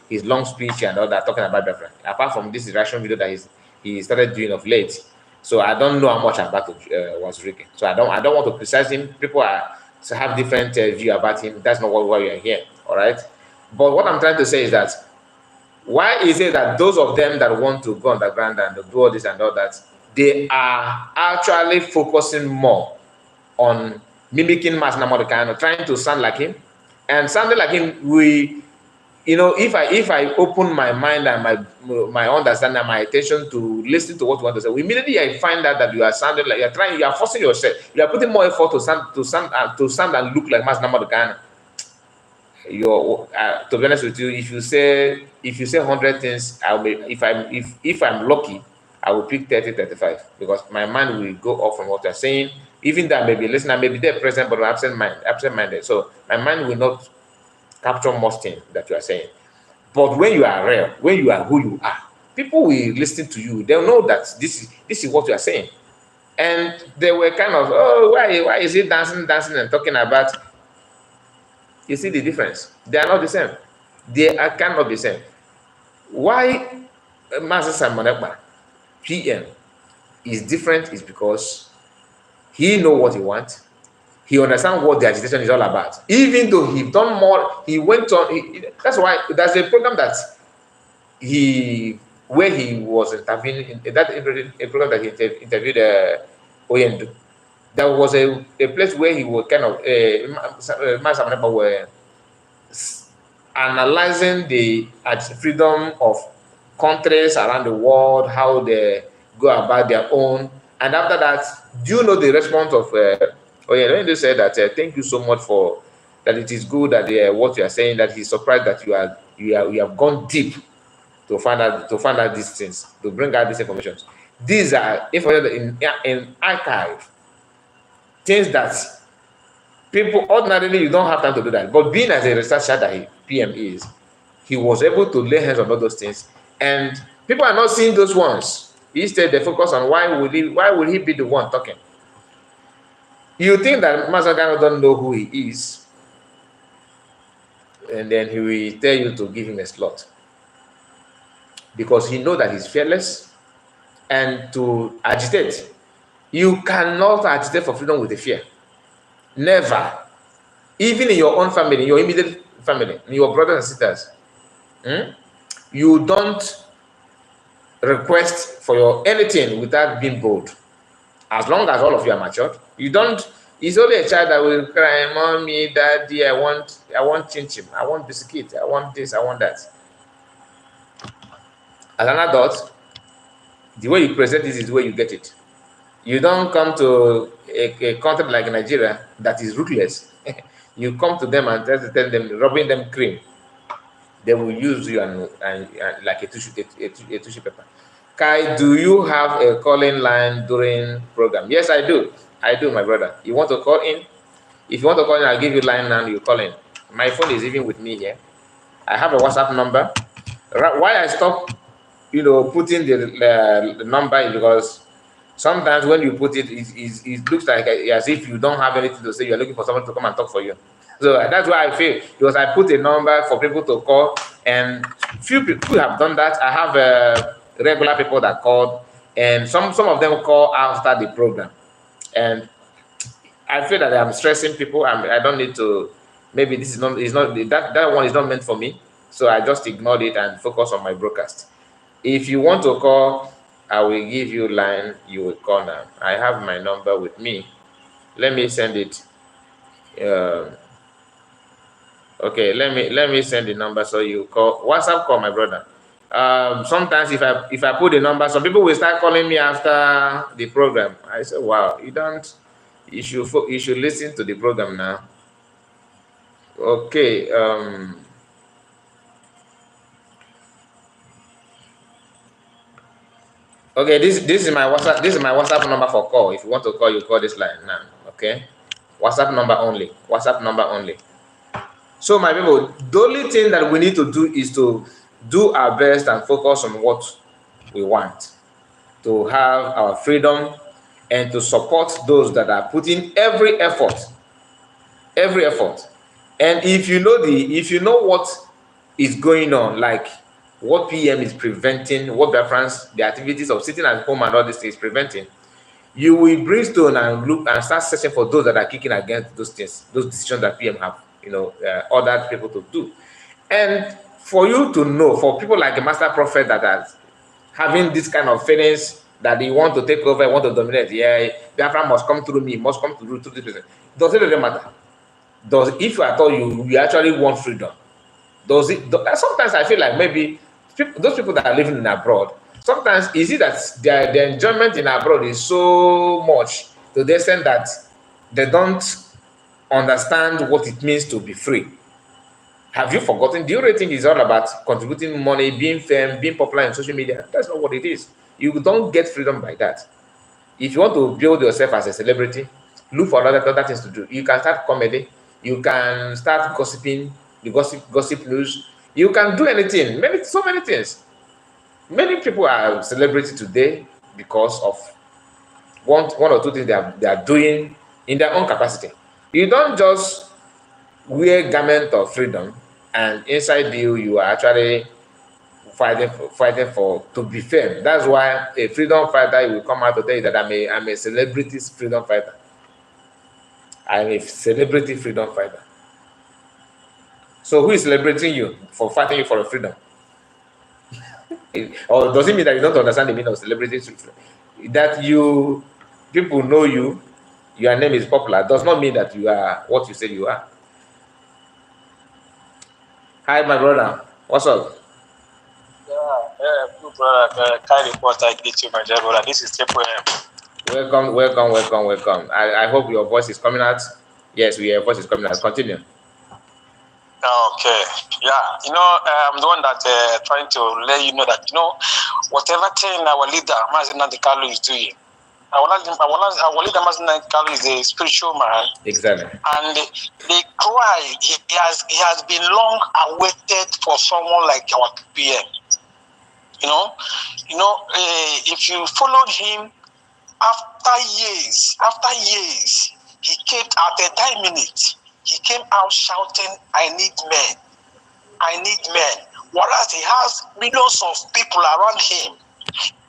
his long speech and all that, talking about Biafra. Apart from this reaction video that he started doing of late. So I don't know how much about was Ricky. So I don't want to criticize him. People have different view about him. That's not why we are here. All right. But what I'm trying to say is that why is it that those of them that want to go underground and do all this and all that, they are actually focusing more on mimicking Mazi Nnamdi Kanu, trying to sound like him, and sounding like him, if I open my mind and my understanding and my attention to listen to what you want to say, immediately I find out that you are sounding like you are forcing yourself, you are putting more effort to sound and look like Mazi Nnamdi Kanu. To be honest with you, if you say 100 things, if I'm lucky, I will pick 30, 35, because my mind will go off from what you're saying. Even though I may be listening, I may be there present, but I'm absent-minded. So my mind will not capture most things that you are saying. But when you are real, when you are who you are, people will listen to you. They'll know that this is what you are saying. And they were kind of, oh, why is he dancing and talking about? You see the difference? They are not the same. They cannot be the same. Why Mazi Simon Ekpa, PM, is different is because he knows what he wants. He understands what the agitation is all about. Even though he done more, he went on. That's why there's a program that where he was intervening in that a program that he interviewed Oyendu. There was a place where he was kind of Mazi Simon Ekpa were analyzing the freedom of countries around the world, how they go about their own. And after that, do you know the response of let me say that thank you so much for that. It is good that what you are saying, that he's surprised that you have gone deep to find out these things, to bring out these information. These are information in archive, things that people ordinarily, you don't have time to do that. But being as a researcher that PM is, he was able to lay hands on all those things, and people are not seeing those ones. Instead, they focus on why will he be the one talking. You think that Mazi Kanu don't know who he is, and then he will tell you to give him a slot, because he knows that he's fearless. And to agitate, you cannot agitate for freedom with a fear. Never. Even in your own family, in your immediate family, in your brothers and sisters, you don't request for your anything without being bold. As long as all of you are matured, you don't. It's only a child that will cry, "Mommy, Daddy, I want chin chin, I want biscuit, I want this, I want that." As an adult, the way you present this is the way you get it. You don't come to a country like Nigeria that is ruthless. You come to them and tell them, rubbing them cream. They will use you and like a tissue paper. Kai, do you have a calling line during program? Yes, I do. I do, my brother. You want to call in? If you want to call in, I'll give you line now. You call in. My phone is even with me here. I have a WhatsApp number. Why I stop, putting the number is because sometimes when you put it, it looks like as if you don't have anything to say. You're looking for someone to come and talk for you. So that's why I feel, because I put a number for people to call, and few people have done that. I have regular people that called, and some of them call after the program, and I feel that I'm stressing people. I don't need to. Maybe this is not that one is not meant for me, so I just ignored it and focus on my broadcast. If you want to call, I will give you line. You will call now. I have my number with me. Let me send it. Okay, let me send the number so you call. WhatsApp call, my brother. Sometimes if I put the number, some people will start calling me after the program. I say, wow, you should listen to the program now. Okay. Okay, this is my WhatsApp. This is my WhatsApp number for call. If you want to call, you call this line now. Okay, WhatsApp number only. WhatsApp number only. So, my people, the only thing that we need to do is to do our best and focus on what we want, to have our freedom, and to support those that are putting every effort. And if you know what is going on, like what PM is preventing, what Biafrans, the activities of sitting at home and all these things preventing, you will brimstone and look and start searching for those that are kicking against those things, those decisions that PM have, ordered people to do. And for you to know, for people like a master prophet that are having this kind of feelings that they want to take over, want to dominate, yeah, Biafra must come through me, must come through this person. Does it really matter? If at all you actually want freedom, sometimes I feel like maybe those people that are living in abroad, sometimes is it that their enjoyment in abroad is so much to the extent that they don't understand what it means to be free. Have you forgotten? Do you really think it's all about contributing money, being fame, being popular in social media? That's not what it is. You don't get freedom by that. If you want to build yourself as a celebrity, look for other things to do. You can start comedy. You can start gossiping, the gossip news. You can do anything. So many things. Many people are celebrity today because of one or two things they are doing in their own capacity. You don't just wear garment of freedom and inside you are actually fighting for to be fair. That's why a freedom fighter will come out to tell you that I'm a celebrity freedom fighter. I'm a celebrity freedom fighter. So who is celebrating you for fighting you for a freedom? Or does it mean that you don't understand the meaning of celebrity? That people know you, your name is popular, does not mean that you are what you say you are. Hi, my brother. What's up? Good brother. Kind report I get you, my dear brother. This is Triple M. Welcome. I hope your voice is coming out. Yes, your voice is coming out. Continue. Okay. Yeah. I'm the one that trying to let you know that whatever thing our leader Mazi Kalu is doing. Our leader Mazi Kalu is a spiritual man. Exactly. And the cry he has been long awaited for someone like our PM. If you followed him after years, he came at a time minute. He came out shouting, "I need men. I need men." Whereas he has millions of people around him.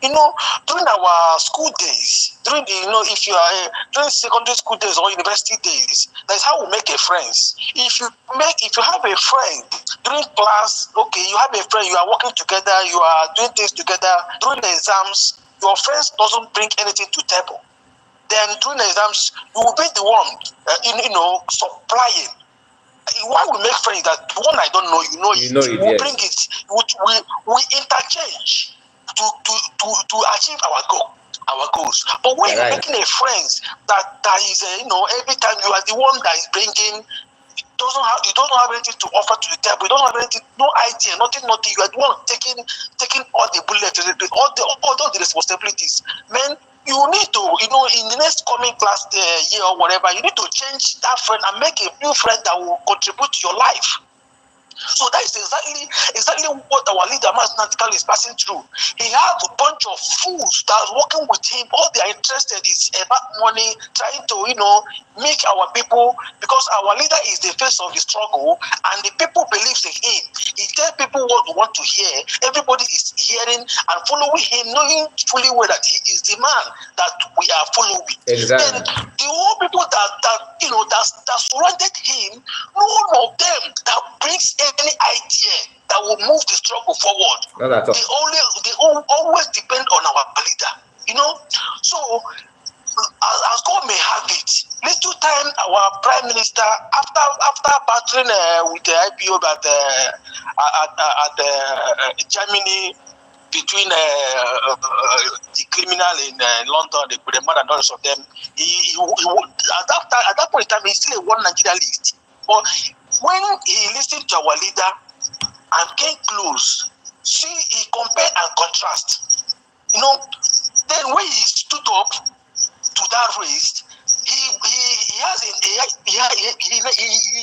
During our school days, during secondary school days or university days, that's how we make a friends. If you have a friend during class, okay, you have a friend, you are working together, you are doing things together. During the exams, your friends doesn't bring anything to table. Then during the exams, you will be the one, supplying. Why we make friends that the one I don't know, we bring it, we interchange to achieve our goals. But when you're making a friends that is every time you are the one that is bringing, you don't have anything to offer to the table. You don't have anything, no idea, nothing. You are the one taking all the bullets, all the responsibilities. Man, you need to, in the next coming class year or whatever, you need to change that friend and make a new friend that will contribute to your life. So that is exactly what our leader Mazi is passing through. He has a bunch of fools that are working with him. All they are interested is about money, trying to make our people, because our leader is the face of the struggle, and the people believes in him. He tells people what we want to hear. Everybody is hearing and following him, knowing fully well that he is the man that we are following. Exactly. And the whole people that surrounded him, none of them that brings any idea that will move the struggle forward. Not at all. They always depend on our leader. So as God may have it, little time our prime minister, after battling with the IPO at Germany, between the criminal in London, the mother and daughters of them, at that point in time, he's still a one Nigeria list. But when he listened to our leader and came close, he compared and contrast. Then when he stood up to that race, he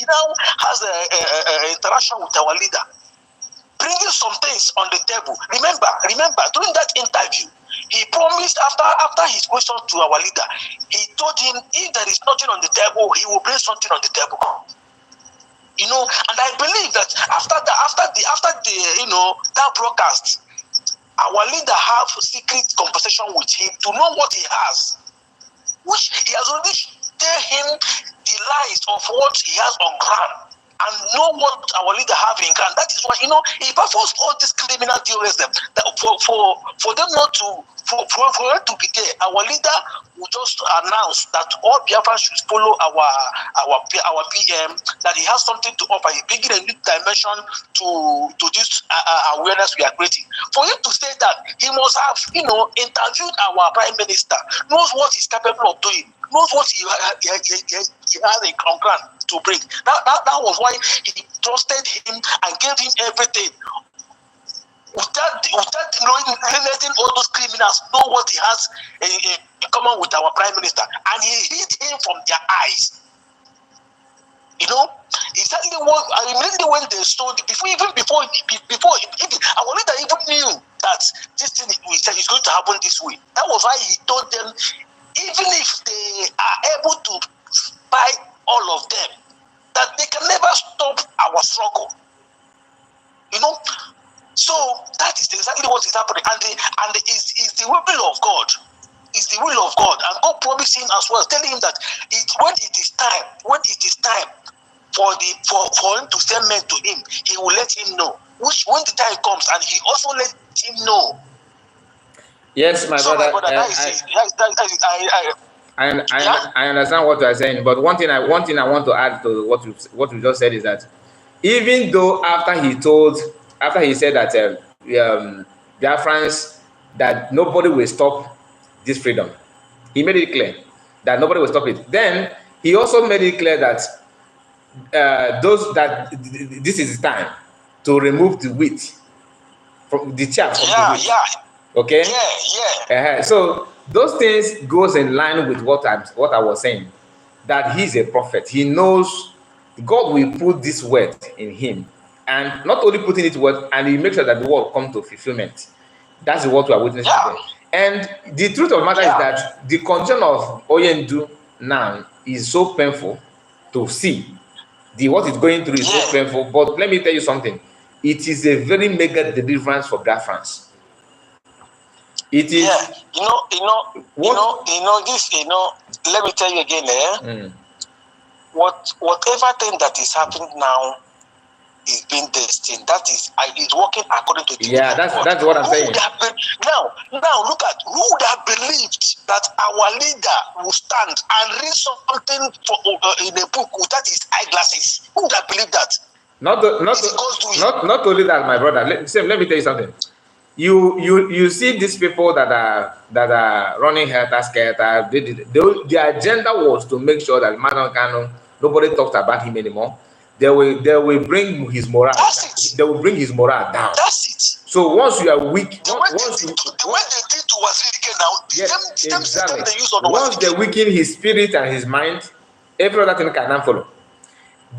now has a interaction with our leader, bringing some things on the table. Remember, during that interview, he promised after his question to our leader, he told him if there is nothing on the table, he will bring something on the table. You know, and I believe that after the that broadcast, our leader have secret conversation with him to know what he has, which he has already tell him the lies of what he has on ground, and know what our leader have in ground. That is why, you know, he performs all these criminal terrorism. That for them not to for them to be there, our leader will just announce that all Biafrans should follow our PM, that he has something to offer. He bringing a new dimension to this awareness we are creating. For him to say that, he must have, you know, interviewed our prime minister, knows what he's capable of doing, knows what he has on ground to bring. That was why he trusted him and gave him everything. Without knowing, letting all those criminals know what he has in common with our prime minister, and he hid him from their eyes. You know, exactly what immediately when they stole before our leader even knew that this thing is going to happen this way. That was why he told them, even if they are able to buy all of them, that they can never stop our struggle. You know. So that is exactly what is happening, and is the will of God. It's the will of God, and God promised him as well, telling him that when it is time for him to send men to him, he will let him know. Which when the time comes, and he also let him know. Yes, my brother. I understand what you are saying, but one thing I want to add to what you just said is that even though after he said that Biafrans, that nobody will stop this freedom, he made it clear that nobody will stop it. Then he also made it clear that this is the time to remove the wheat from the chaff from the wheat. Okay. So those things goes in line with what I was saying, that he's a prophet. He knows God will put this word in him. And not only putting it word, and he makes sure that the word comes to fulfillment. That's what we are witnessing today. And the truth of the matter is that the condition of Oyendu now is so painful to see. What it's going through is so painful. But let me tell you something. It is a very mega deliverance for Biafrans. It is. Let me tell you again. Whatever thing that is happening now is being destined. That is working according to the that's what I'm saying. Now look at who would have believed that our leader will stand and read something in a book without his eyeglasses. Who would have believed that? Not only that, my brother. Let me tell you something. You see these people that are running helter-skelter. Their agenda was to make sure that nobody talks about him anymore. They will bring his morale. They will bring his morale down. That's it. So once you are weak, the way they did to Wazirike now, exactly. they use on Once they weaken his spirit and his mind, every other thing can follow.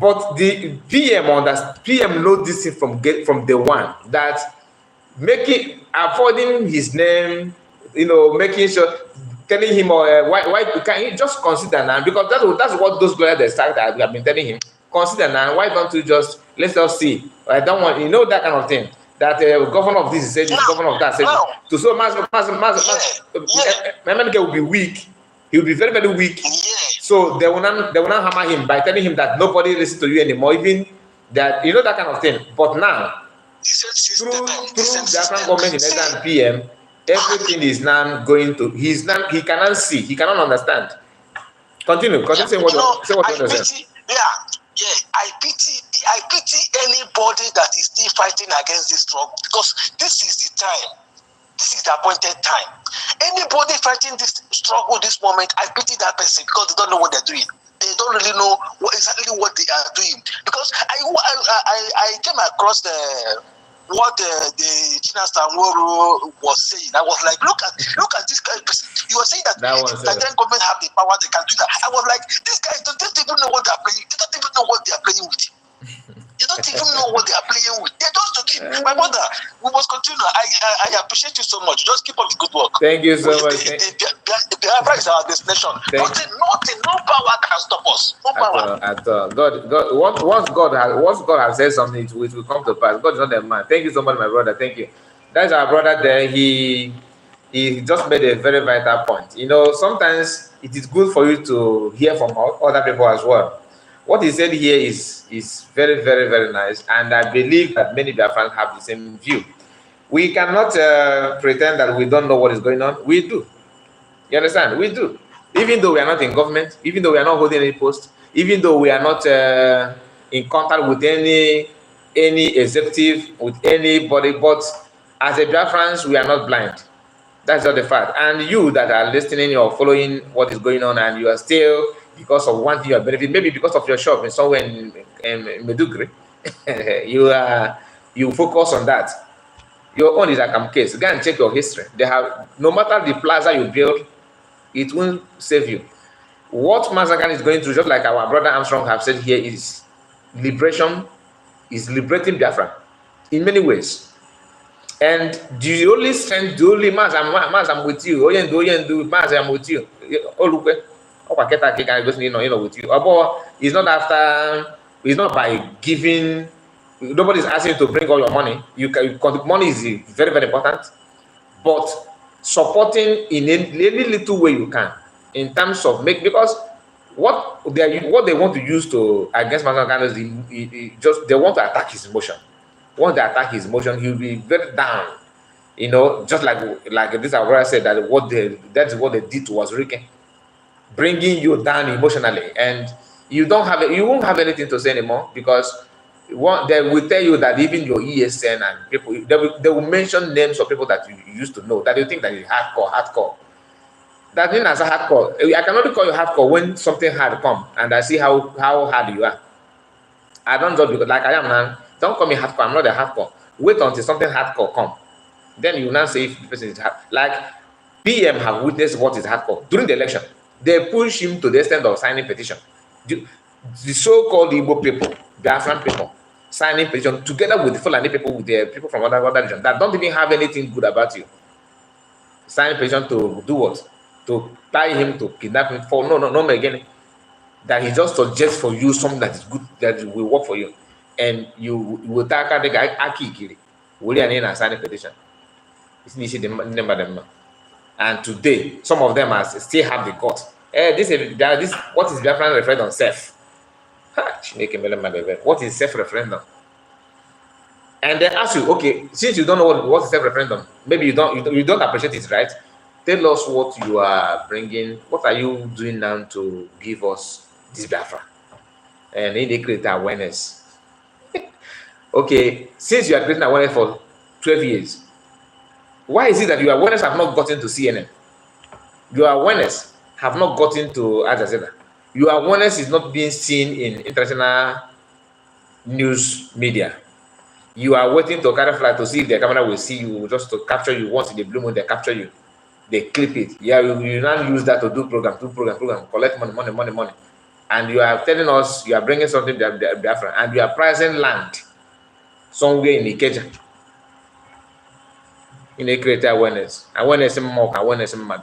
But the PM knows this from day one, that avoiding his name, making sure, telling him why can you just consider now, because that's what those lawyers have been telling him. Consider now, why don't you let's just see. I don't want, that kind of thing. That governor of this said, governor of that said. So MNK will be weak. He will be very, very weak. So they will not hammer him by telling him that nobody listens to you anymore, even that, that kind of thing. But now, through the African government in and PM, everything is now going to, he cannot see, he cannot understand. Continue saying what you want to say. I pity anybody that is still fighting against this struggle, because this is the time. This is the appointed time. Anybody fighting this struggle this moment, I pity that person, because they don't know what they're doing. They don't really know exactly what they are doing. Because I came across what the China Stanworo was saying. I was like, look at this guy. You were saying that the Nigerian government have the power, they can do that. I was like, these guys don't even know what they're playing. They don't even know what they're playing with. They don't even know what they are playing with. They're just joking. My mother, we must continue. I appreciate you so much. Just keep up the good work. Thank you so much. The Biafra is our destination. Nothing, no power can stop us. No power. At all. God, once God has said something, it will come to pass. God is not a man. Thank you so much, my brother. Thank you. That's our brother there. He just made a very vital point. You know, sometimes it is good for you to hear from other people as well. What he said here is very, very, very nice, and I believe that many Biafrans have the same view. We cannot pretend that we don't know what is going on. We do. You understand? We do. Even though we are not in government, even though we are not holding any post, even though we are not in contact with any executive, with anybody, but as a Biafrans, we are not blind. That's just the fact. And you that are listening or following what is going on, and you are still, because of one thing you are benefiting, maybe because of your shop in somewhere in Medugri, you focus on that. Your own is a cam case. Go and check your history. They have, no matter the plaza you build, it won't save you. What Mazakan is going through, just like our brother Armstrong have said here, is liberation, is liberating Biafra in many ways. And the only strength, the only Maz, I'm with you. Maz, I'm with you. With you. It's not after, it's not by giving. Nobody's asking you to bring all your money. Money is very, very important, but supporting in any little way you can, in terms of because what they want to use to against Mazakan is just they want to attack his emotion. Once they attack his emotion, he'll be very down. You know, just like this Aurora said, that's what they did to Wazirike, bringing you down emotionally, and you won't have anything to say anymore, because they will tell you that even your ESN and people, they will mention names of people that you used to know, that you think that is hardcore. That means as a hardcore, I can only call you hardcore when something hard come and I see how hard you are. I don't judge because like I am now. Don't call me hardcore. I'm not a hardcore. Wait until something hardcore come. Then you now say if the person is hard. Like PM have witnessed what is hardcore during the election. They push him to the extent of signing petition. The so-called Igbo people, Biafran people, signing petition together with the Fulani people, with the people from other regions that don't even have anything good about you. Signing petition to do what? To tie him, to kidnap him for no again. That he just suggests for you something that is good, that will work for you. And you will tackle the guy Aki will you sign a petition. And today, some of them still have the gut. This what is Biafran referendum self? What is self-referendum? And they ask you, okay, since you don't know what is self-referendum, maybe you don't appreciate it, right? Tell us what you are bringing. What are you doing now to give us this Biafra? And they create awareness. Okay, since you are creating awareness for 12 years, why is it that your awareness have not gotten to CNN? Your awareness have not gotten to Al Jazeera. Your awareness is not being seen in international news media. You are waiting to carry flight to see if the camera will see you, just to capture you. Once in the blue moon, they capture you. They clip it. Yeah, you now use that to do program, collect money. And you are telling us you are bringing something to Biafra, and you are pricing land somewhere in Ikeja. In a create awareness in mock, awareness in mad.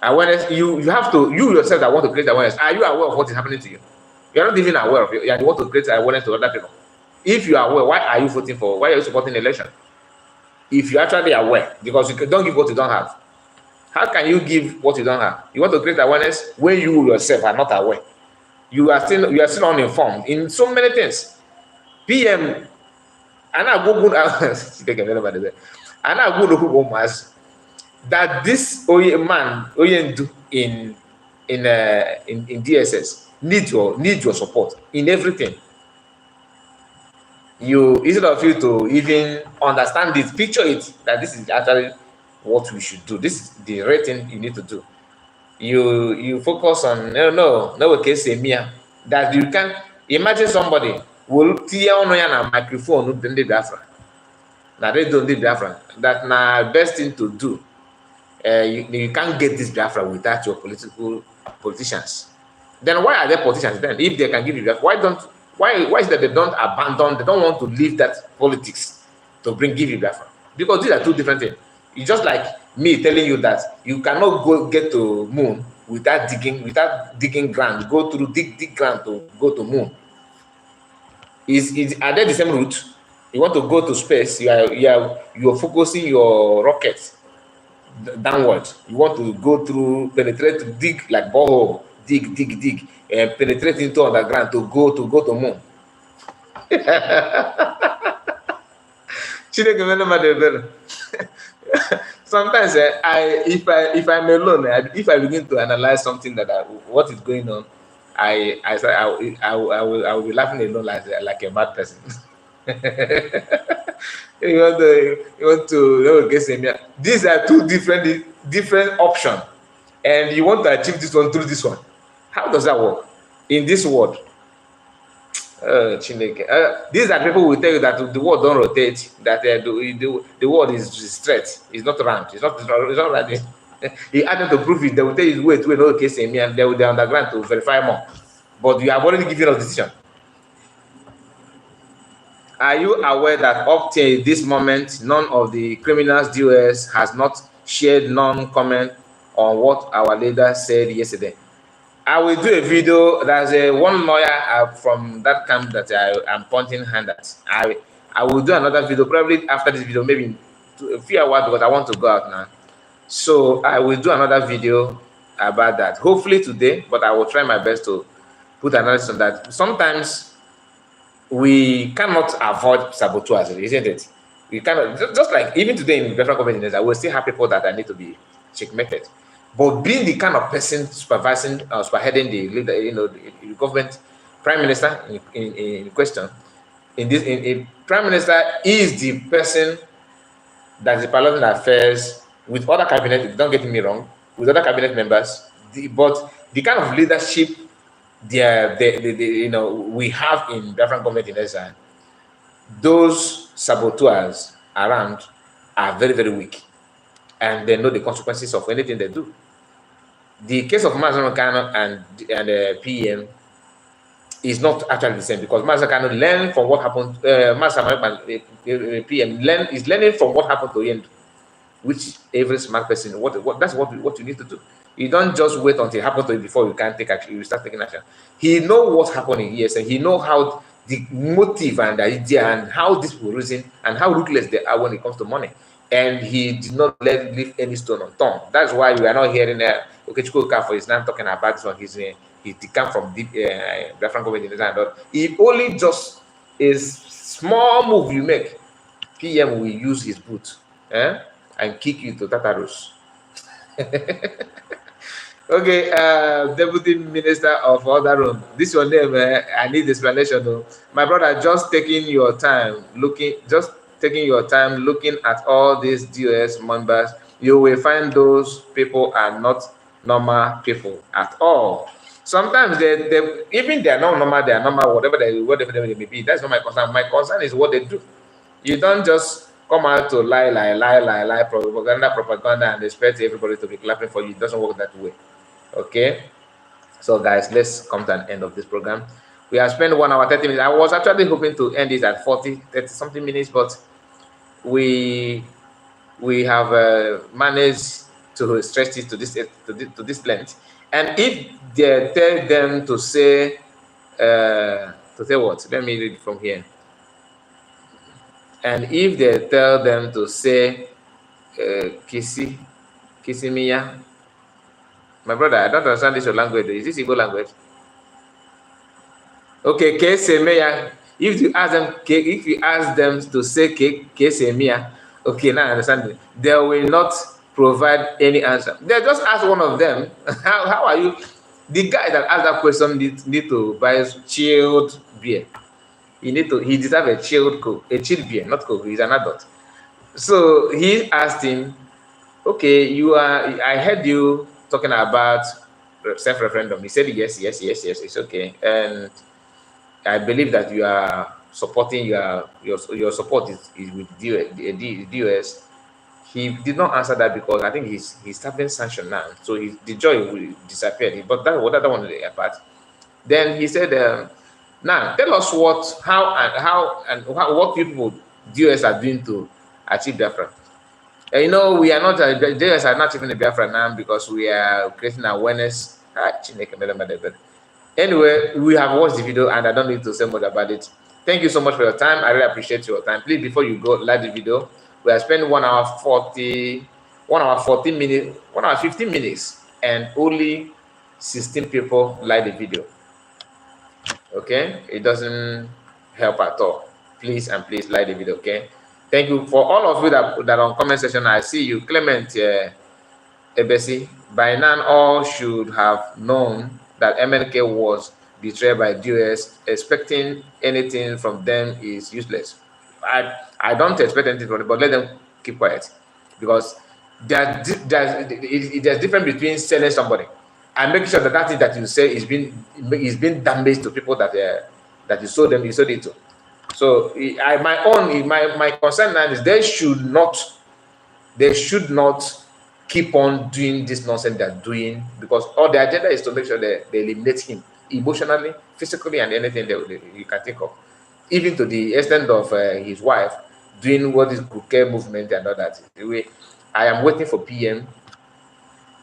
Awareness, you have to, you yourself that want to create awareness, are you aware of what is happening to you? You are not even aware of it. You want to create awareness to other people. If you are aware, why are you voting for? Why are you supporting the election? If you're actually aware, because you don't give what you don't have. How can you give what you don't have? You want to create awareness when you yourself are not aware. You are still uninformed in so many things. PM, and I go that this man in DSS needs your support in everything. Instead of you to even understand this, picture it that this is actually what we should do. This is the right thing you need to do. You focus on no case that you can imagine somebody will tear on a microphone in the Biafra. Now they don't need Biafra. That now best thing to do. You can't get this Biafra without your politicians. Then why are there politicians then? If they can give you Biafra, why is that they don't abandon, they don't want to leave that politics to give you Biafra? Because these are two different things. It's just like me telling you that you cannot get to moon without digging ground. Go through dig ground to go to moon. Are they the same route? You want to go to space, you're focusing your rocket downward. You want to go through, penetrate, to dig like borehole, dig, and penetrate into underground to go to moon. Sometimes if I'm alone, if I begin to analyze something what is going on, I will be laughing alone like a mad person. you want to guess me. These are two different options, and you want to achieve this one through this one. How does that work in this world? These are people who will tell you that the world don't rotate, that the world is straight, it's not round, it's not round. You ask them to prove it, they will tell you wait, no case in me, and they're underground to verify more. But you have already given us decision. Are you aware that up till this moment, none of the criminals DOS has not shared non-comment on what our leader said yesterday? I will do a video. There's one lawyer from that camp that I'm pointing hand at. I will do another video probably after this video, maybe in a few hours, because I want to go out now. So I will do another video about that, hopefully today, but I will try my best to put analysis on that. Sometimes we cannot avoid sabotage, isn't it? We cannot, just like even today in Biafra communities, I will still have people that I need to be checkmated. But being the kind of person supervising, spearheading the leader, the government, prime minister in question, prime minister is the person that is piloting affairs with other cabinet. Don't get me wrong, with other cabinet members. But the kind of leadership we have in different government in Israel, those saboteurs around are very, very weak, and they know the consequences of anything they do. The case of Mazi and PM is not actually the same, because Mazi learn from what happened. PM is learning from what happened to him, which every smart person that's what you need to do. You don't just wait until it happens to you before you can take action. You start taking action. He know what's happening, yes, and he know how the motive and the idea and how this will reason and how ruthless they are when it comes to money. And he did not leave any stone unturned. That's why we are not hearing Okechukwu is now talking about this one. He come from deep Biafran government in Israel. If only just a small move you make, PM will use his boot and kick you to Tartarus. Okay, Deputy Minister of Other Room. This your name. I need explanation though. My brother, just taking your time looking at all these DOS members, you will find those people are not normal people at all. Sometimes even they are not normal, they are normal, whatever they may be. That's not my concern. My concern is what they do. You don't just come out to lie, propaganda, and expect everybody to be clapping for you. It doesn't work that way. Okay, so guys, let's come to an end of this program. We have spent 1 hour 30 minutes. I was actually hoping to end this at 30 something minutes, but we have managed to stretch it to this length. And if they tell them to say what? Let me read from here. And if they tell them to say Kisimiya, my brother, I don't understand this your language. Is this Igbo language? Okay, Kesemeya. If you ask them to say Kesemeya, okay, now I understand it. They will not provide any answer. They just ask one of them, how are you? The guy that asked that question need to buy chilled beer. He deserves a chilled beer, not Coke. He's an adult. So he asked him, okay, I heard you talking about self-referendum. He said yes, it's okay. And I believe that you are supporting your support is with the DOS. He did not answer that because I think he's having sanction now, so the joy will disappear. But that one apart. Then he said, now tell us what you people DOS are doing to achieve Biafra. You know, we are not, JS are not even a Biafra now because we are creating awareness. Anyway, we have watched the video and I don't need to say much about it. Thank you so much for your time. I really appreciate your time. Please, before you go, like the video. We are spending 1 hour 40, 1 hour 14 minutes, 1 hour 15 minutes, and only 16 people like the video. Okay, it doesn't help at all. Please and please like the video. Okay, thank you for all of you that on comment section. I see you, Clement Ebesi. By now, all should have known that MNK was betrayed by US. Expecting anything from them is useless. I don't expect anything from them, but let them keep quiet because there's difference between selling somebody and making sure that that thing that you say is being damaged to people that you sold it to. So my concern now is they should not keep on doing this nonsense they're doing, because all the agenda is to make sure they eliminate him emotionally, physically, and anything you can think of, even to the extent of his wife doing what is good care movement and all that. Anyway, I am waiting for PM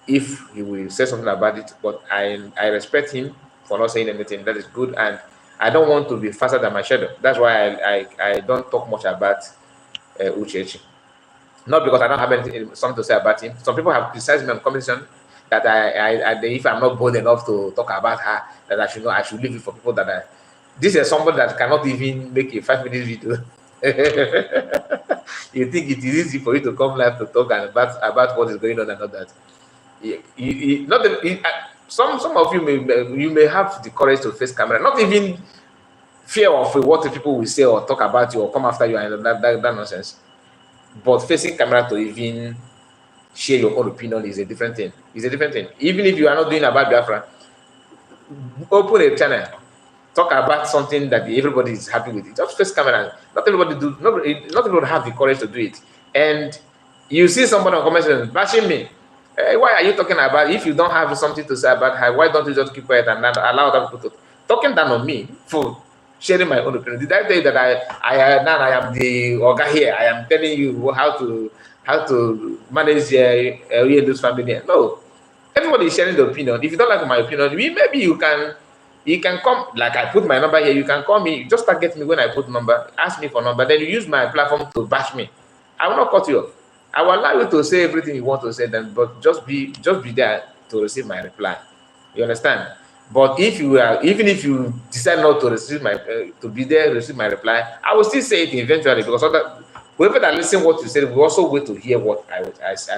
if he will say something about it, but I respect him for not saying anything. That is good, and I don't want to be faster than my shadow. That's why I don't talk much about Uchechi. Not because I don't have something to say about him. Some people have criticized me on commission that if I'm not bold enough to talk about her, that I should leave it for people that this is somebody that cannot even make a 5-minute video. You think it is easy for you to come live to talk about what is going on and all that? Some of you may have the courage to face camera, not even fear of what people will say or talk about you or come after you and that nonsense. But facing camera to even share your own opinion is a different thing. It's a different thing. Even if you are not doing about Biafra, open a channel, talk about something that everybody is happy with. It just face camera. Not everybody have the courage to do it. And you see somebody on comment section bashing me. Hey, why are you talking about? If you don't have something to say about her, why don't you just keep quiet and not allow other people to talking down on me for sharing my own opinion? Did I tell you that I am the Oga here? I am telling you how to manage this family. No, everybody is sharing the opinion. If you don't like my opinion, maybe you can come. Like I put my number here, you can call me. Just target me when I put number. Ask me for number. Then you use my platform to bash me. I will not cut you off. I will allow you to say everything you want to say, then, but just be there to receive my reply. You understand? But even if you decide not to receive to be there to receive my reply, I will still say it eventually, because whoever that listen what you said will also wait to hear what I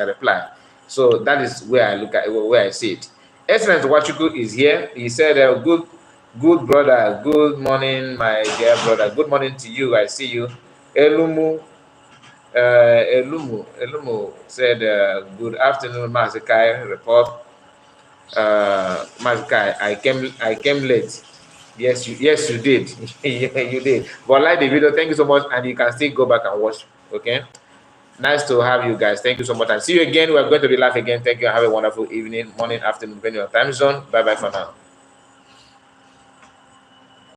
reply. So that is where I look at where I see it. Excellent Wachuku is here. He said, "Good brother, good morning, my dear brother. Good morning to you. I see you." Elumu said, "Good afternoon, Mazikai. Report, Mazikai. I came late. Yes, you did. You did. But like the video, thank you so much, and you can still go back and watch. Okay, nice to have you guys. Thank you so much, and see you again. We are going to be live again. Thank you. Have a wonderful evening, morning, afternoon, depending on your time zone. Bye bye for now."